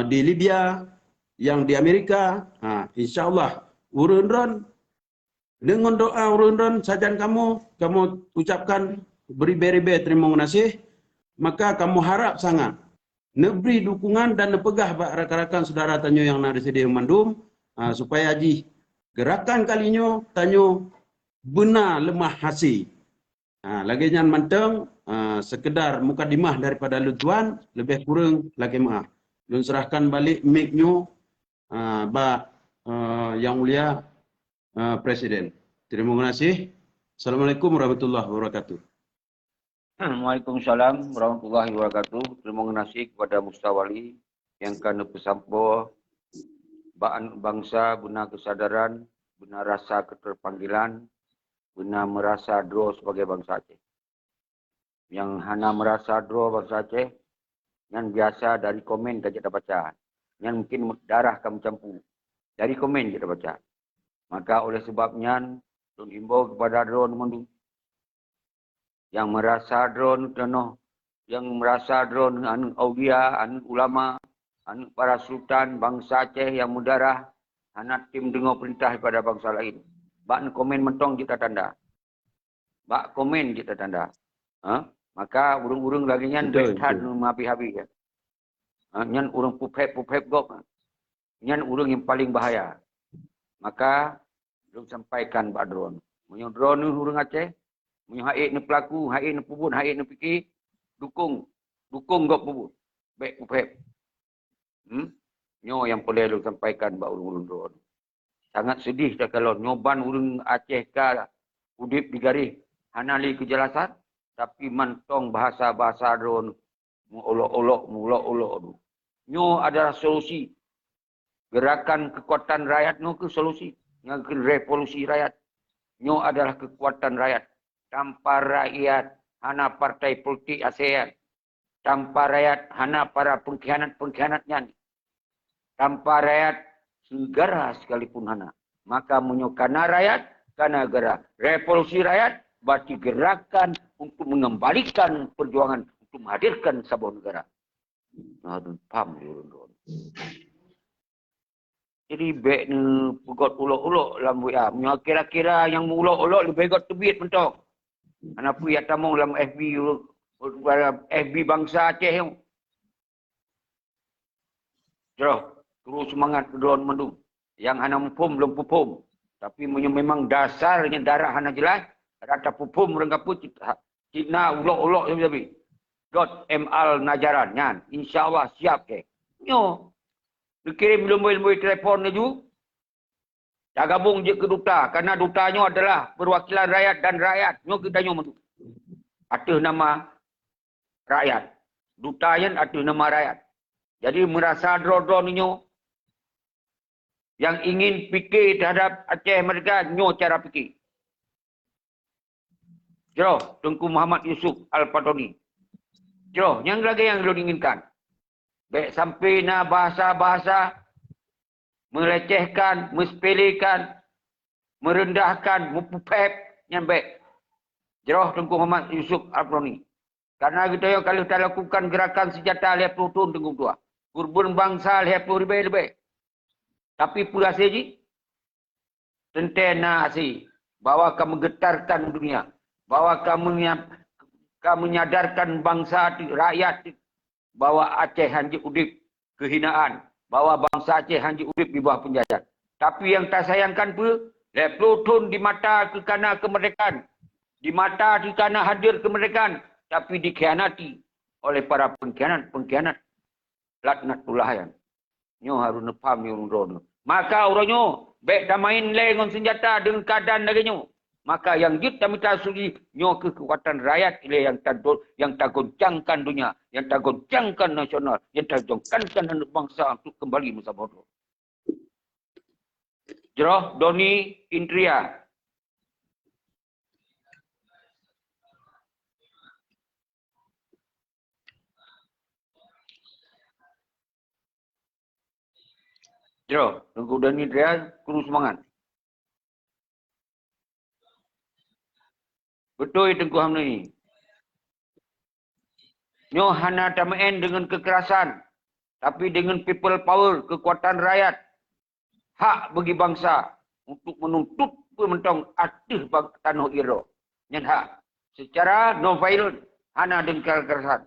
Libya, yang di Amerika, insyaallah urun-urun dengan doa urun-urun sajan kamu ucapkan beri-beri terima kasih, maka kamu harap sangat neberi dukungan dan nepegah bak rakan-rakan saudara tanyo yang na disedi mandum supaya ji gerakan kalinyo tanyo benar lemah hasi. Lagi nyan manteng sekedar mukadimah daripada lutuan lebih kurang lagi maaf. Lun serahkan balik mic nyo bak yang mulia Presiden. Terima kasih. Assalamualaikum warahmatullahi wabarakatuh. Waalaikumsalam warahmatullahi wabarakatuh. Terima kasih kepada Mustawali yang kena pesampo bangsa guna kesadaran, guna rasa keterpanggilan, guna merasa draw sebagai bangsa Aceh. yang hana merasa draw bangsa Aceh, yang biasa dari komen kita baca. Yang mungkin darah kamu campur. Dari komen kita baca. Maka oleh sebabnya, Tun himbau kepada drone mendu. Yang merasa drone tenoh, yang merasa drone anu aulia, anu ulama, anu para sultan bangsa Aceh yang mudarah, anak tim dengar perintah daripada bangsa lain. Bak komen mentong kita tanda. Bak komen kita tanda. Ha? Maka urung-urung lagi nyan bestad mapi-habi ya. Ha? Nyan urung pupep gok. Nyan urung yang paling bahaya. Maka belum sampaikan bak drone. Munyo drone ni urung Aceh, munyo haik ni pelaku, haik ni pubun, haik ni fikir, dukung gok pubun. Baik pupep. Nyo yang boleh lu sampaikan bak urung-urung drone. Sangat sedih dah kalau nyoban urung Aceh ka udip di garis hanali kejelasan tapi mantong bahasa-bahasa drone mulok-olok tu. Nyo adalah solusi. Gerakan kekuatan rakyat nyo ke solusi. Yang revolusi rakyat. Nyo adalah kekuatan rakyat. Tanpa rakyat hana partai politik ASEAN. Tanpa rakyat hana para pengkhianat-pengkhianatnya. Tanpa rakyat negara sekalipun hana. Maka menyokana rakyat, karena negara. Revolusi rakyat, berarti gerakan untuk mengembalikan perjuangan untuk menghadirkan sebuah negara. Nah, paham dulu. Jadi baik ni pegot ulok-ulok dalam WA. Kira-kira yang ulok-ulok lebih pegot tebit mentok. Kenapa ya tamong dalam FB bangsa Aceh yang. Terus semangat drone mendu. Yang hana pupum belum pupum. Tapi memang dasarnya darah hana jelas. Rata pupum renggapu Cina ulok-ulok tapi. .ml Najaran nyan. InsyaAllah siap ke. Nyo. Dikirim ilmu-ilmu telefon ni juga. Dah gabung je ke duta. Karena dutanya adalah perwakilan rakyat dan rakyat. Nyo kita nyo mendu. Atas nama rakyat. Dutanya atas nama rakyat. Jadi merasa drone nyo. Yang ingin fikir terhadap Aceh mereka, nyo cara fikir. Jero, Tengku Muhammad Yusuf Al-Fatoni. Jero, yang lagi yang lo inginkan. Baik sampai na bahasa-bahasa melecehkan, mensepelekan, merendahkan, mempupep yang baik. Jero, Tengku Muhammad Yusuf Al-Fatoni. Karena kita yang kalau kita lakukan gerakan senjata lihat plutun Tengku tua. Kurban bangsa lihat lebih. Tapi pula saja, tentena si, bahwa kamu getarkan dunia, bahwa kamu menyadarkan bangsa rakyat, bahwa Aceh hanya udip kehinaan, bahwa bangsa Aceh hanya udip di bawah penjajah. Tapi yang tak sayangkan pun, plutun di mata kerana kemerdekaan, di mata kerana hadir kemerdekaan, tapi dikhianati oleh para pengkhianat, laknatullah yang. Nyo harus nepam yang drone. Maka orangnya baik dah main lengon senjata dengan keadaan lagi nyo. Maka yang kita minta suri nyo kekuatan rakyat yang tak goncangkan dunia, yang tak goncangkan nasional, yang tak goncangkan anak bangsa untuk kembali masa bodoh. Jeroh Doni Indria. Jero, Tengku Dani Indria, kurus semangat. Betul Tengku Hamna ni. Nyo hana tamain dengan kekerasan. Tapi dengan people power, kekuatan rakyat. Hak bagi bangsa. Untuk menuntut pementong atas tanah Iro. Yang hak. Secara non-violent. Hana dengan kekerasan.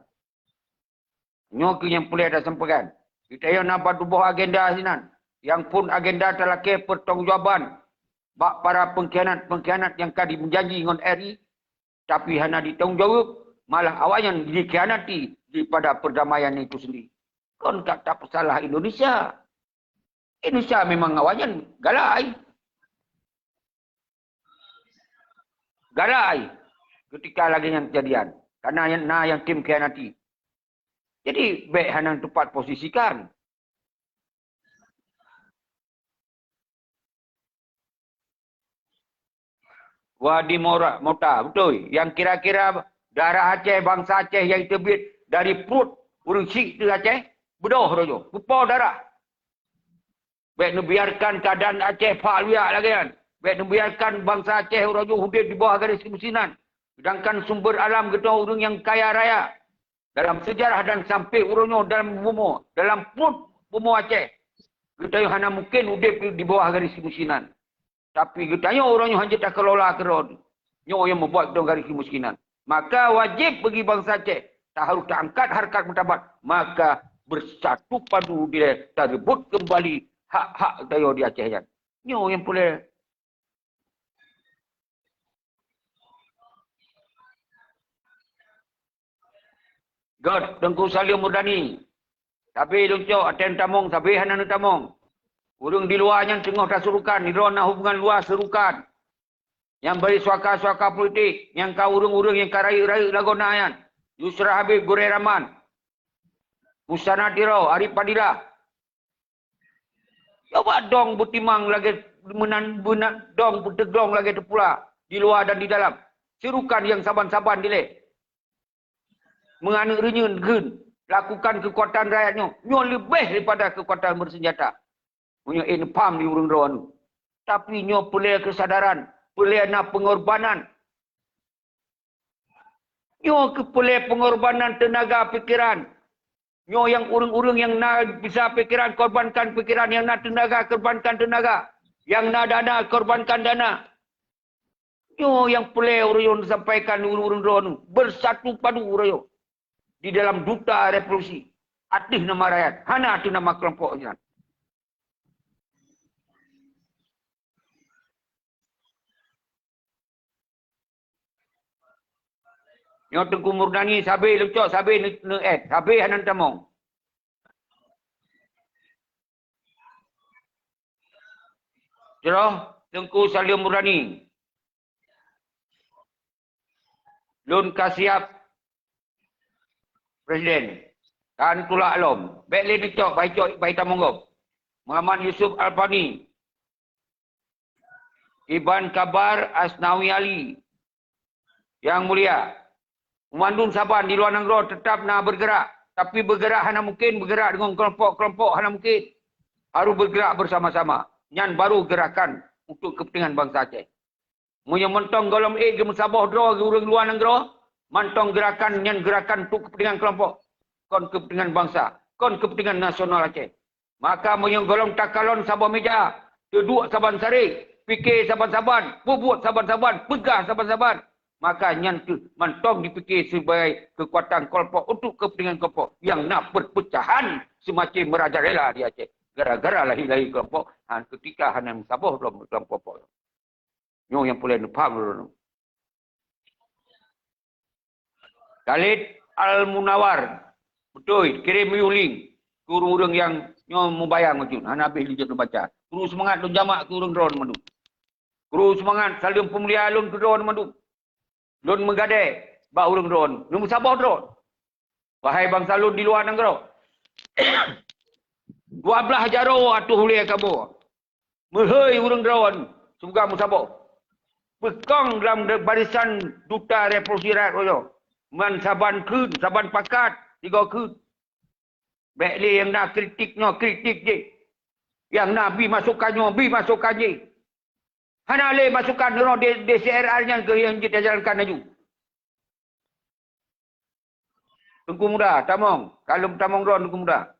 Nyo yang boleh ada sampaikan. Kita yang nampak tubuh agenda sinan. Yang pun agenda telah ke pertanggungjawaban bak para pengkhianat yang tadi menjanji dengan RI tapi hanya ditanggungjawab malah awalnya dikhianati daripada perdamaian itu sendiri. Kon tak salah Indonesia. Indonesia memang awalnya galai. Galai ketika lagi yang kejadian. Karena yang tim khianati. Jadi baik hanya tepat posisikan. Wadi Mota, betul. Yang kira-kira Darah Aceh, bangsa Aceh yang terbit dari perut urang Sik tu Aceh, bedoh rojo, pupau darah. Baik biarkan keadaan Aceh Pak Luyak lagi kan. Baik biarkan bangsa Aceh rojo hidup di bawah garis kemiskinan. Sedangkan sumber alam kita orang yang kaya raya. Dalam sejarah dan sampai urunyo dalam bumi, dalam perut bumi Aceh. Kita yang hanya mungkin hidup di bawah garis kemiskinan. Tapi kita yang orangnya hanya tak kelola kerod. Nyo yang membuat kita garis kemiskinan. Maka wajib bagi bangsa Aceh. Tak harus tak angkat harkat martabat. Maka bersatu padu dia terebut kembali hak-hak tayo di Aceh kan. Nyo yang boleh. God, Tengku Salim Murdani. Tapi luncok aten tamong, tapi hanan tamong. Urung di luarnya tengah tak serukan, di luar hubungan luar serukan. Yang beri suaka-suaka politik, yang kau urung-urung yang karayu-rayu lagonayan. Yusra Habib Gureh Rahman. Musana Tirau, Arif Padilla. Coba dong butimang lagi dong butegong lagi tu pula di luar dan di dalam. Serukan yang saban-saban dilek. Menganut renyun gen, lakukan kekuatan rakyatnya. Nyo lebih daripada kekuatan bersenjata. Punya infam di urung rawan. Tapi nyo pelai kesadaran, pelai nak pengorbanan. Nyo pelai pengorbanan tenaga fikiran. Nyo yang urung-urung yang nak bisa fikiran, korbankan fikiran. Yang nak tenaga, korbankan tenaga. Yang nak dana, korbankan dana. Nyo yang pelai urung disampaikan urung rawan. Bersatu padu urung. Di dalam duta revolusi. Atis nama rakyat. Hana atis nama kelompoknya. Yang Tengku Murdani, sabi lecok, sabi ne-ed. Sabi hanan tamong. Cerah, Tengku Salim Murdani. Lun Kasiap. Presiden. Kan tulak alom. Baik le dicok, baik tamong. Muhammad Yusuf Alpani. Iban Kabar Asnawi Ali. Yang mulia. Memandung Saban di luar negara tetap nak bergerak. Tapi bergerak hanya mungkin bergerak dengan kelompok-kelompok hanya mungkin. Harus bergerak bersama-sama. Yang baru gerakan untuk kepentingan bangsa Aceh. Munya mentong golong ke Musabah draw ke orang luar negara. Mantong gerakan yang gerakan untuk kepentingan kelompok. Kon kepentingan bangsa. Kon kepentingan nasional Aceh. Maka menyong golong takalon Sabah meja. Duduk saban-sari. Fikir saban-saban. Bubuat saban-saban. Pegah saban-saban. Maka yang mantong dipikir sebagai kekuatan kelompok untuk kepentingan kelompok. Yang nak perpecahan semacam merajalela di Aceh. Gara-gara lahir-lahir kelompok. Ketika hanya Sabah belum kelompok. Nyong yang boleh faham dulu. Khalid Al-Munawar. Betul, kirim link. Kurung-urung yang membayang macam tu. Habis dia baca. Terus semangat tu jamak kurung drone madu. Terus semangat saling pemulihan lun ke drone madu. Lun Megadeh, bak urung drone. Lun Sabah drone. Wahai bangsa lun di luar negara. 12 jaro atuh hulia kamu. Mehoi urung drone. Semoga Musabah. Pekong dalam barisan duta revolusi rakyat rojo. Man saban kun, saban pakat, 3 kun. Baik le yang nak kritiknya, kritik je. Yang nak bi masukannya, bi masukan je. Hana le masukan no DCRR-nya ke yang kita jalankan laju. Tengku Muda, Tamong. Kalau Tamong Ron, Tengku Muda.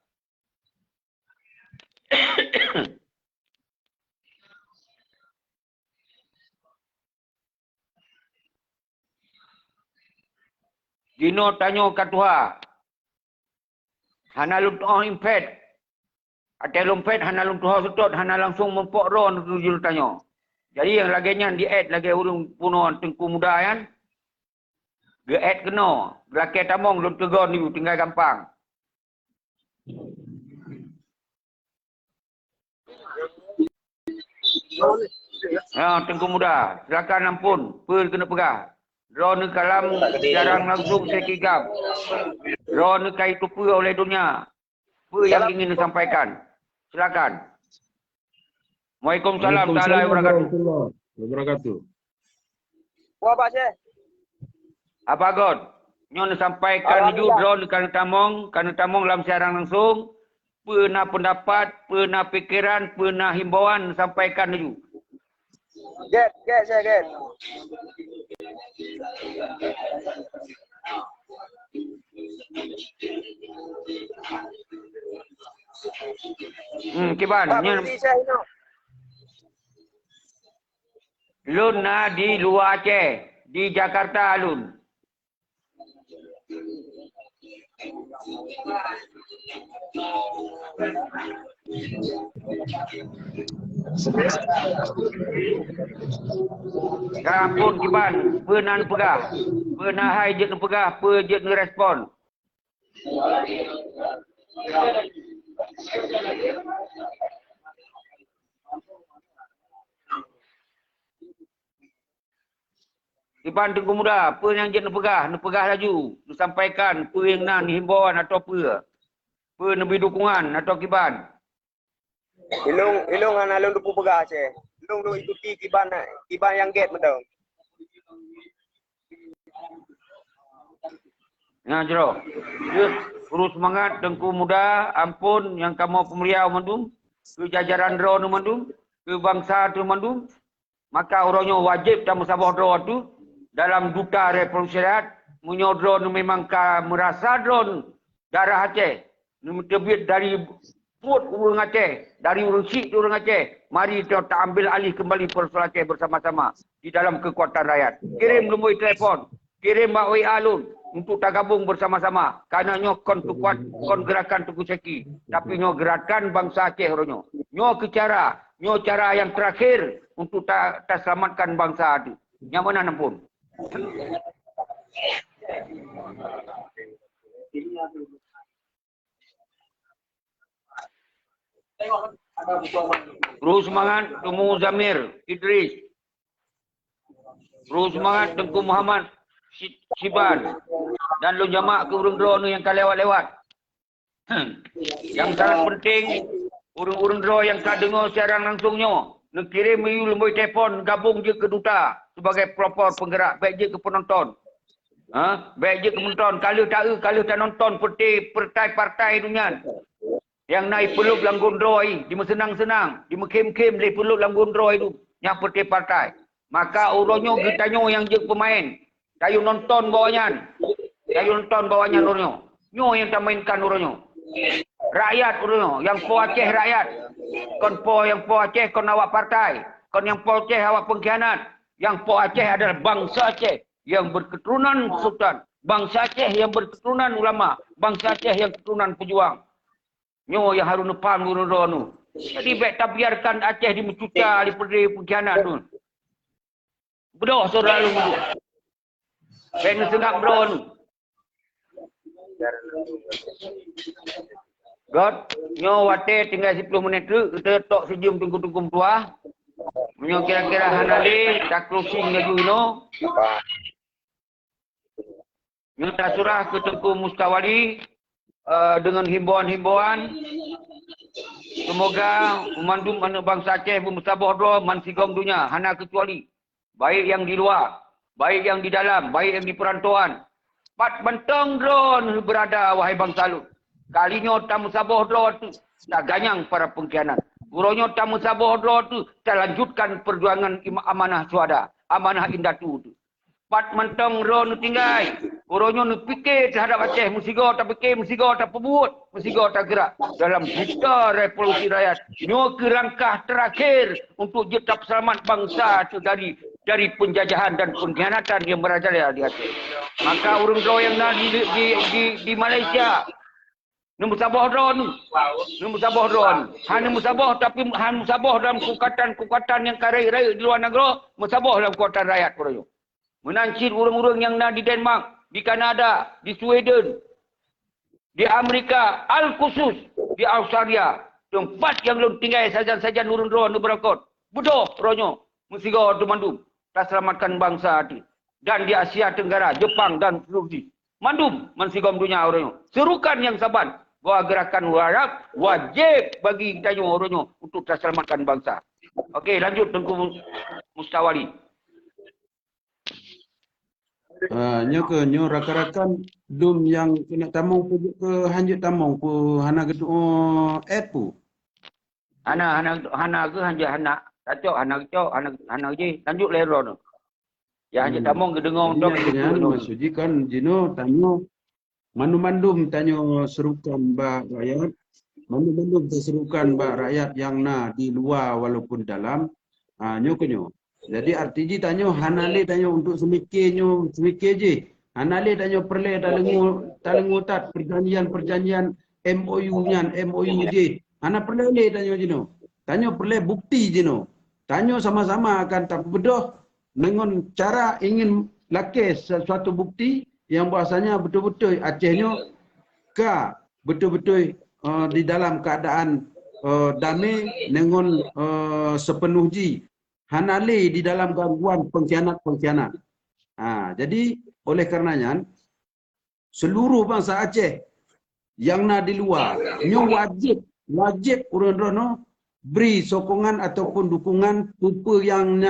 Dino tanyo katuha. Hana lum toh impet. Ate lumpet hana lum toh setot hana langsung mempok ron tujuh tanyo. Jadi yang laginya di add lagi urung puno Tengku Muda kan. Ge add kena. Belakang Tamong lum tegon ni tinggal gampang. Ya, Tengku Muda, silakan ampun. Pel kena pegah. Ron kalam jarang langsung sekigam. Ron kai tupu oleh dunia. Apa yang ingin disampaikan? Silakan. Waalaikumsalam warahmatullahi wabarakatuh. Wah, Pak Syekh. Apa God? Nyo nak sampaikan ju drone kan tamong dalam siaran langsung. Pernah pendapat, pernah fikiran, pernah himbauan sampaikan ju. Saya get. Kiban. Lun na di luar Aceh, di Jakarta Lun. Kampun Kiban, pernah pegah. Pernah hai je pegah, pe je respon. Kiban Tengku Muda, apa yang je pegah laju. Sampaikan, apa yang nak himbauan atau apa. Apa lebih dukungan atau Kiban. Ilung alun dupu pegah Aceh. Ilung du ikuti Kiban yang get betul. Nah, Jero. Terus semangat Tengku Muda, ampun yang kamu pemeliau mandum, ke jajaran drone mandum, ke bangsa tu mandum, maka orangnya wajib tak musabah drone tu dalam duta revolusi rakyat, munyo drone memang merasa drone darah Aceh, terbit dari put urang Aceh, dari urang Sik urang Aceh, mari kita ambil alih kembali persoalan Aceh bersama-sama di dalam kekuatan rakyat. Kirim nombor telefon, kirim WA Alun untuk tak gabung bersama-sama. Karena nyo kon gerakan Tuku Seki, tapi nyo gerakan bangsa Aceh orangnya. Nyo cara yang terakhir untuk tak selamatkan bangsa itu. Yang mana pun. Terus semangat Temu Zamir Idris. Terus semangat Tengku Muhammad Siban. Dan lu jamak ke urang drone yang kau lewat-lewat. Yang sangat penting, urang-urang drone yang kau dengar siaran langsungnya. Nak kirim nombor telefon, gabung je ke duta sebagai pelopor penggerak, baik je ke penonton. Baik je ke penonton. Kalau tak nonton partai dunia. Yang naik peluk dalam gondroi, di senang-senang, di mekim-kim naik peluk dalam gondroi itu, yang partai. Maka orangnya getanyo yang je pemain. Kayu nonton bawahnya. Orangnya. Nyo yang tak mainkan orangnya. Rakyat orangnya, yang po Aceh rakyat. Yang po Aceh kon awak partai. Kon yang po Aceh awak pengkhianat. Yang po Aceh adalah bangsa Aceh yang berketurunan sultan. Bangsa Aceh yang berketurunan ulama. Bangsa Aceh yang keturunan pejuang. Nyo yang harus nepam urun-urun. Jadi baik tak biarkan Aceh dimencuca daripada pengkhianat tu. Bedoh saudara lu. Baik senang bro. God, nyo wate tinggal 10 minit tu, kita tok sejum tunggu-tunggu tua. Nyo kira-kira hanali tak closing lagi no. Nyo tak surah ke Tengku Mustawali dengan himbauan-himbauan. Semoga memandum anak bangsa Aceh bermusabah doa mansigong dunia, hana kecuali. Baik yang di luar, baik yang di dalam, baik yang di perantauan. Pat bentang drone berada wahai bangsa lu. Kalinya tamu sabah drone tu tak ganyang para pengkhianat. Uronyo tamu sabah drone tu tak lanjutkan perjuangan amanah suada, amanah indah tu. Pat mentang drone tinggal. Uronyo nu fikir terhadap Aceh, musigo tak fikir, musigo tak pembuat, musigo tak gerak dalam duta revolusi rakyat. Nyo ke langkah terakhir untuk tetap selamat bangsa tu dari penjajahan dan pengkhianatan yang merajalela di Aceh. Maka urang drone yang di Malaysia, musabah drone. Hanya musabah tapi hanya musabah dalam kekuatan yang kaya-raya di luar negara, musabah dalam kekuatan rakyat korang. Menancir urang-urang yang di Denmark, di Kanada, di Sweden, di Amerika, al-khusus di Australia, tempat yang belum tinggal sajan-sajan urang drone berakot. Bodoh ronyo, musigo mandum, tak selamatkan bangsa hati. Dan di Asia Tenggara, Jepang dan seluruh mandum mensigom dunia orangnya. Serukan yang saban bahwa gerakan warak wajib bagi kita orangnya untuk terselamatkan bangsa. Okey, lanjut Tengku Mustawali. nyo rakan-rakan dum yang kena tamong pu ke hanjut tamong pu hana getu et pu. Hana ke hana tacok hana je lanjut lero tu. Ya hanya tamong ke dengar Jadi untuk yang kenyan maksudnya kan jino tanyo mandum tanyo serukan ba rakyat, mandum serukan ba rakyat yang na di luar walaupun dalam, nyo kenyo. Jadi artinya tanyo hanale tanyo untuk semikir je. Hanale tanyo perle talengu tat perjanjian MOU je. Hana perle tanyo jino. Tanyo perle bukti jino. Tanyo sama-sama akan tak bedoh dengan cara ingin lakis suatu bukti yang bahasanya betul-betul Acehnya betul-betul di dalam keadaan damai dengan sepenuh ji. Hanale di dalam gangguan pengkhianat. Jadi oleh karenanya seluruh bangsa Aceh yang na di luar nyo wajib urang-urang beri sokongan ataupun dukungan apa yang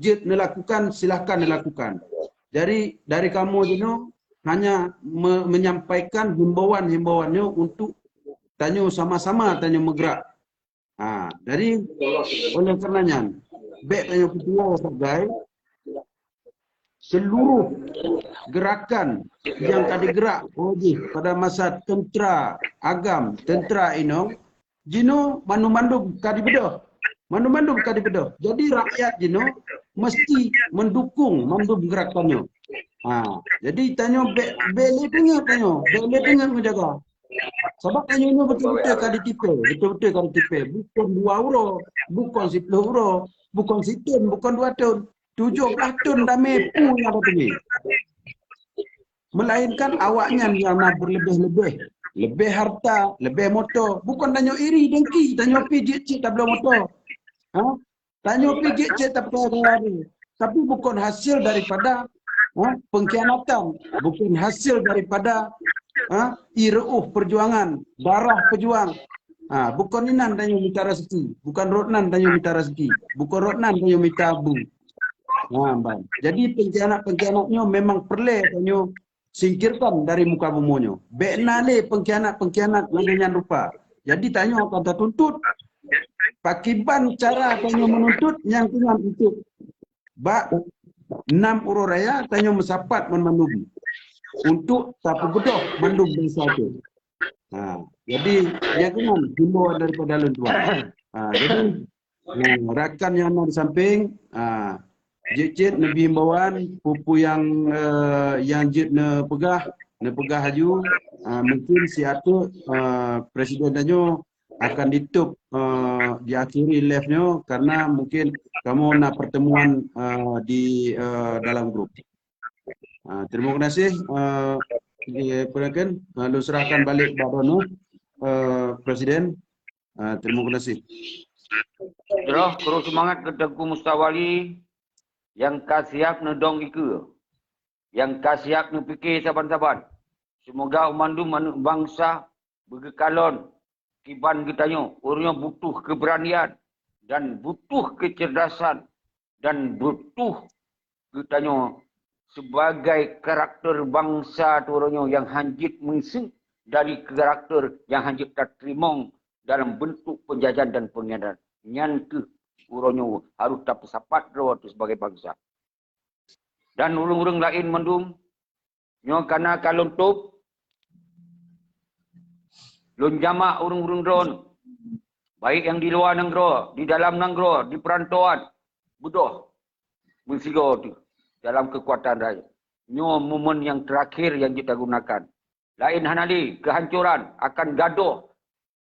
jet melakukan, silakan dilakukan. Jadi dari kamu jeno hanya menyampaikan himbauan-himbauannya untuk tanyo sama-sama tanyo bergerak. Dari oleh karenanya baik tanyo ketua sebagai seluruh gerakan yang tadi gerak pada masa tentera agam, tentera inong jino mandu-mandu kadi bedoh. Jadi rakyat jino mesti mendukung mandu gerakannya. Jadi tanyo bele dengar menjaga. Sebab tanyo ini betul-betul kadi tipe. Bukan 2 euro, bukan 10 euro, bukan sitin, bukan 2 tahun. 17 tahun damai pun yang ada. Melainkan awaknya yang nak berlebih-lebih. Lebih harta, lebih motor. Bukan tanyo iri, dengki. Tanyo pijit cik tak belum motor. Tanyo pijit cik tak pelari. Tapi bukan hasil daripada pengkhianatan. Bukan hasil daripada ireuh perjuangan. Darah pejuang. Bukan inan tanyo minta rezeki. Bukan rotnan tanyo minta rezeki. Bukan rotnan tanyo minta abu. Jadi pengkhianat-pengkhianatnya memang perlu tanyo singkirkan dari muka bumonyo. Beknale pengkhianat dengan rupa. Jadi tanyo akan tertuntut. Pakiban cara tanyo menuntut yang dengan untuk 6 uro raya tanyo mesapat menmandubi. Untuk sapu bedoh mandum bangsa itu. Jadi dia dengan himbauan daripada lentuan. Jadi rakan yang ada di samping jit nabi himbauan pupu yang jit ne pegah haju mungkin siatu presiden danyo akan ditutup diakhiri live-nya karena mungkin kamu nak pertemuan di dalam grup. Terima kasih perkenalkan lu serahkan balik badono presiden. Terima kasih. Terus semangat ke Tengku Mustawali yang kasiap nedong ike. Yang kasiap nepikir saban-saban. Semoga umandu bangsa bergekalon kiban getanyo. Orangnya butuh keberanian dan butuh kecerdasan dan butuh getanyo sebagai karakter bangsa tu orangnya yang hanjit mengsing dari karakter yang hanjit tak terima dalam bentuk penjajahan dan pengkhianatan. Nyan ke orangnya harus dapat sapat rawat sebagai bangsa. Dan urung-urung lain mendum nyo kana kalon top lun jamak urung-urung drone. Baik yang di luar negara, di dalam negara, di perantauan, budoh mensigo tu dalam kekuatan raya. Nyo momen yang terakhir yang kita gunakan. Lain hanali kehancuran akan gaduh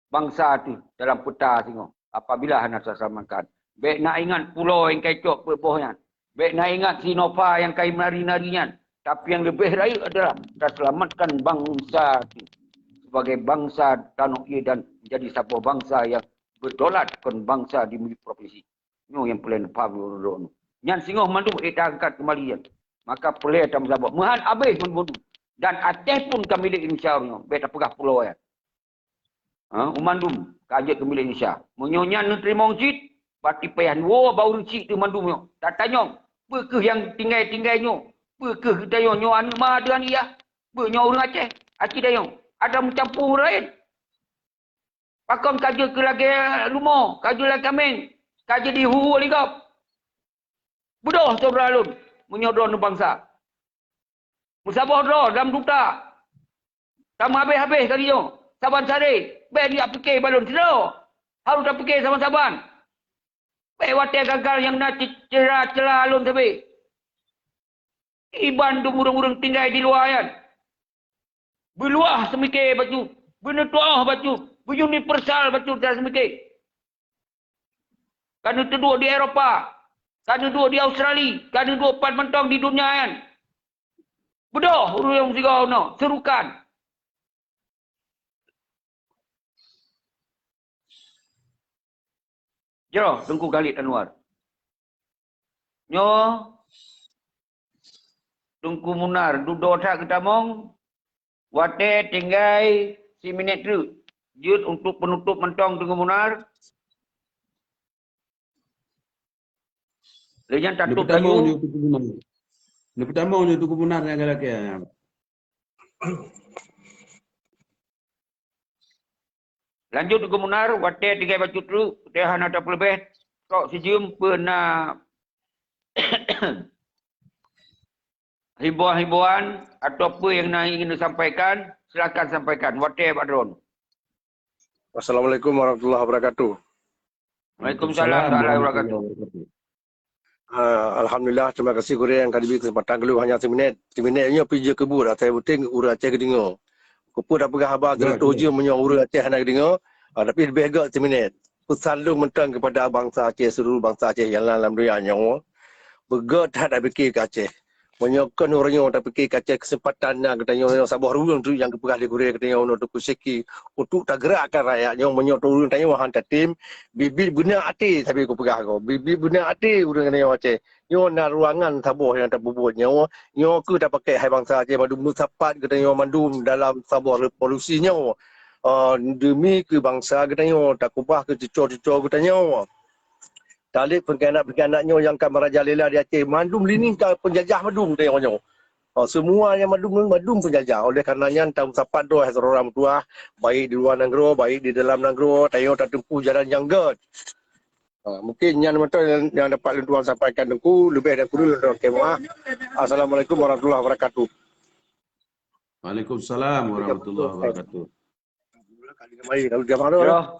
bangsa tu dalam peta singo. Apabila hana sasamakan. Baik nak ingat pulau yang kecok berbohnya. Baik nak ingat Sinova yang kai menari-narian. Tapi yang lebih raya adalah kita selamatkan bangsa tu. Sebagai bangsa tanuk ia dan menjadi sebuah bangsa yang berdolat kon bangsa di milik provinsi. Ini yang perlu faham dulu. Nyan singoh mandu kita angkat kembali yan. Maka perlu kita menjawab. Mahan habis membunuh. Dan Aceh pun kami milik Indonesia. Beta pegah pulau ya. Umandum kajak ke milik Indonesia. Menyonya nerima cik. Pati payan. Wah bau cik tu mandum. Tak tanya. Apa yang tinggal-tinggalnya. Berkeh kita yang nyo anu ma dengan iya. Bernyo orang Aceh. Aceh dah yang. Ada mencampur lain. Pakam kaja ke lagi rumah. Kaja lagi kameng. Kaja di huru ligap. Bodoh saudara alun. Menyodor bangsa. Musabah dah dalam duta. Sama habis-habis kali nyo. Saban sari. Baik dia fikir balon. Tidak. Harus tak fikir sama saban. Baik watai gagal yang nak cerah-cerah alun tapi. Iban tu murung-murung tinggal di luar kan. Berluah semikir baju. Benetuah baju. Beruniversal baju dah semikir. Kerana tu duduk di Eropah. Kerana duduk di Australia. Kerana duduk empat mentong di dunia kan. Bodoh urus yang sigau no. Serukan. Jero, Tengku Khalid Anwar. Nyo Tungku Munar, duduk tak kita mong. Wate tinggal 1 minit tu. Jut untuk penutup mentong Tungku Munar. Lejan tak tutup kayu. Ni pertama ni Tungku Munar yang galak ya. Lanjut Tungku Munar, wate tinggal baju tu. Dia hana tak lebih. Kau sejum pernah hibuan-hibuan atau apa yang nak ingin disampaikan, silakan sampaikan. Wate Pak Drone. Wassalamualaikum warahmatullahi wabarakatuh. Waalaikumsalam warahmatullahi wabarakatuh. Alhamdulillah, terima kasih Korea yang kali beri kesempatan keluar hanya 1 minit. 1 minit ni pergi kebur atas buting urus Aceh ke dengar. Kupu dah pegang khabar geretu je menyo urus Aceh nak dengar. Tapi lebih agak 1 minit. Pesan lu mentang kepada bangsa Aceh, seluruh bangsa Aceh yang dalam dunia nyawa. Begat tak ada fikir ke Aceh. Menyokong orangnya tak fikir ke Aceh kesempatan nak katanya Sabah Rurung tu yang kepegah di Korea katanya untuk kusiki untuk tak gerakkan rakyatnya menyokong Rurung tanya wahan tim bibit guna hati tapi aku pegah kau bibit guna hati urang katanya Aceh nyo na ruangan Sabah yang tak bubut nyo ke tak pakai hai bangsa Aceh mandum musapat katanya mandum dalam Sabah revolusinya demi ke bangsa katanya tak kubah ke cucur-cucur katanya talik pengkhianat-pengkhianatnya yang kan merajalela di Aceh. Mandum lini ke penjajah madum tengoknya. Semua yang madum penjajah. Oleh karenanya tahu sapat doh orang tua baik di luar negara, baik di dalam negara, tayo tak tempuh jalan yang gad. Mungkin yang betul yang dapat tuan sampaikan Tengku lebih dari kurang dalam kemah. Assalamualaikum warahmatullahi wabarakatuh. Waalaikumsalam warahmatullahi wabarakatuh. Mari kalau dia mana?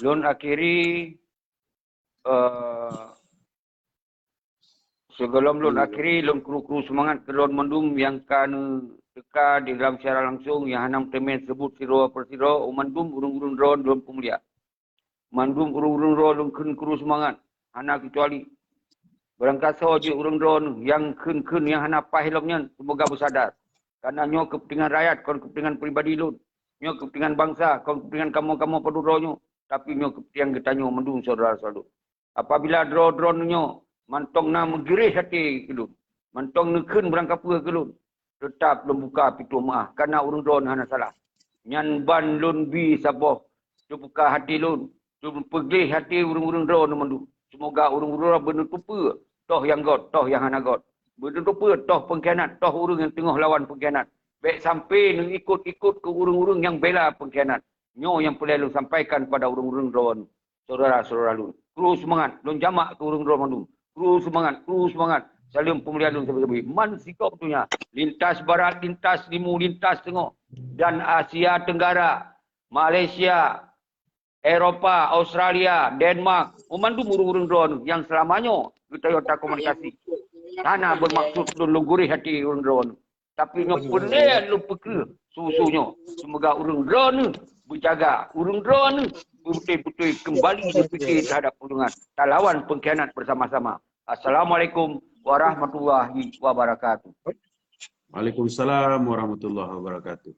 Lun akhiri sebelum lun akhiri lun kru-kru semangat ke lun mandum yang kan teka di dalam secara langsung yang hanam temen sebut siro per siro mandum urung-urung ron lun pemulia mandum urung-urung ron lun kru semangat hana kecuali berangkasa je urung ron yang kun yang hana pahilomnya semoga bersadar karena nyo kepentingan rakyat kon kepentingan pribadi lun nyo kepentingan bangsa kon kepentingan kamu peduronyo tapi nyo yang kita nyo mendung saudara-saudara. Apabila drone nyo mantong na menggirih hati kelun. Mantong nekun berangkap ke kelun. Tetap membuka pintu maaf karena urung drone hana salah. Nyan ban lun bi Sabah. Tu buka hati lun. Tu pegih hati urung-urung drone mendung. Semoga urung-urung benutupa toh yang god, toh yang hana god. Benutupa toh pengkhianat, toh urung yang tengah lawan pengkhianat. Baik sampai nang ikut-ikut ke urung-urung yang bela pengkhianat. Nyo yang perlu sampaikan pada urung-urung drone saudara-saudara lun. Terus semangat, lun jamak ke urung drone mandum. Terus semangat. Salim pemulihan lun sebagai man sikap punya. Lintas barat, lintas timur, lintas tengah dan Asia Tenggara, Malaysia, Eropah, Australia, Denmark, mandum urung-urung drone yang selamanya kita yota komunikasi. Karena bermaksud lun luguri hati urung drone. Tapi nyo penean lu pekeh susunya. Semoga urung drone berjaga. Urung drone betul-betul kembali berfikir terhadap perlindungan. Tak lawan pengkhianat bersama-sama. Assalamualaikum warahmatullahi wabarakatuh. Waalaikumsalam warahmatullahi wabarakatuh.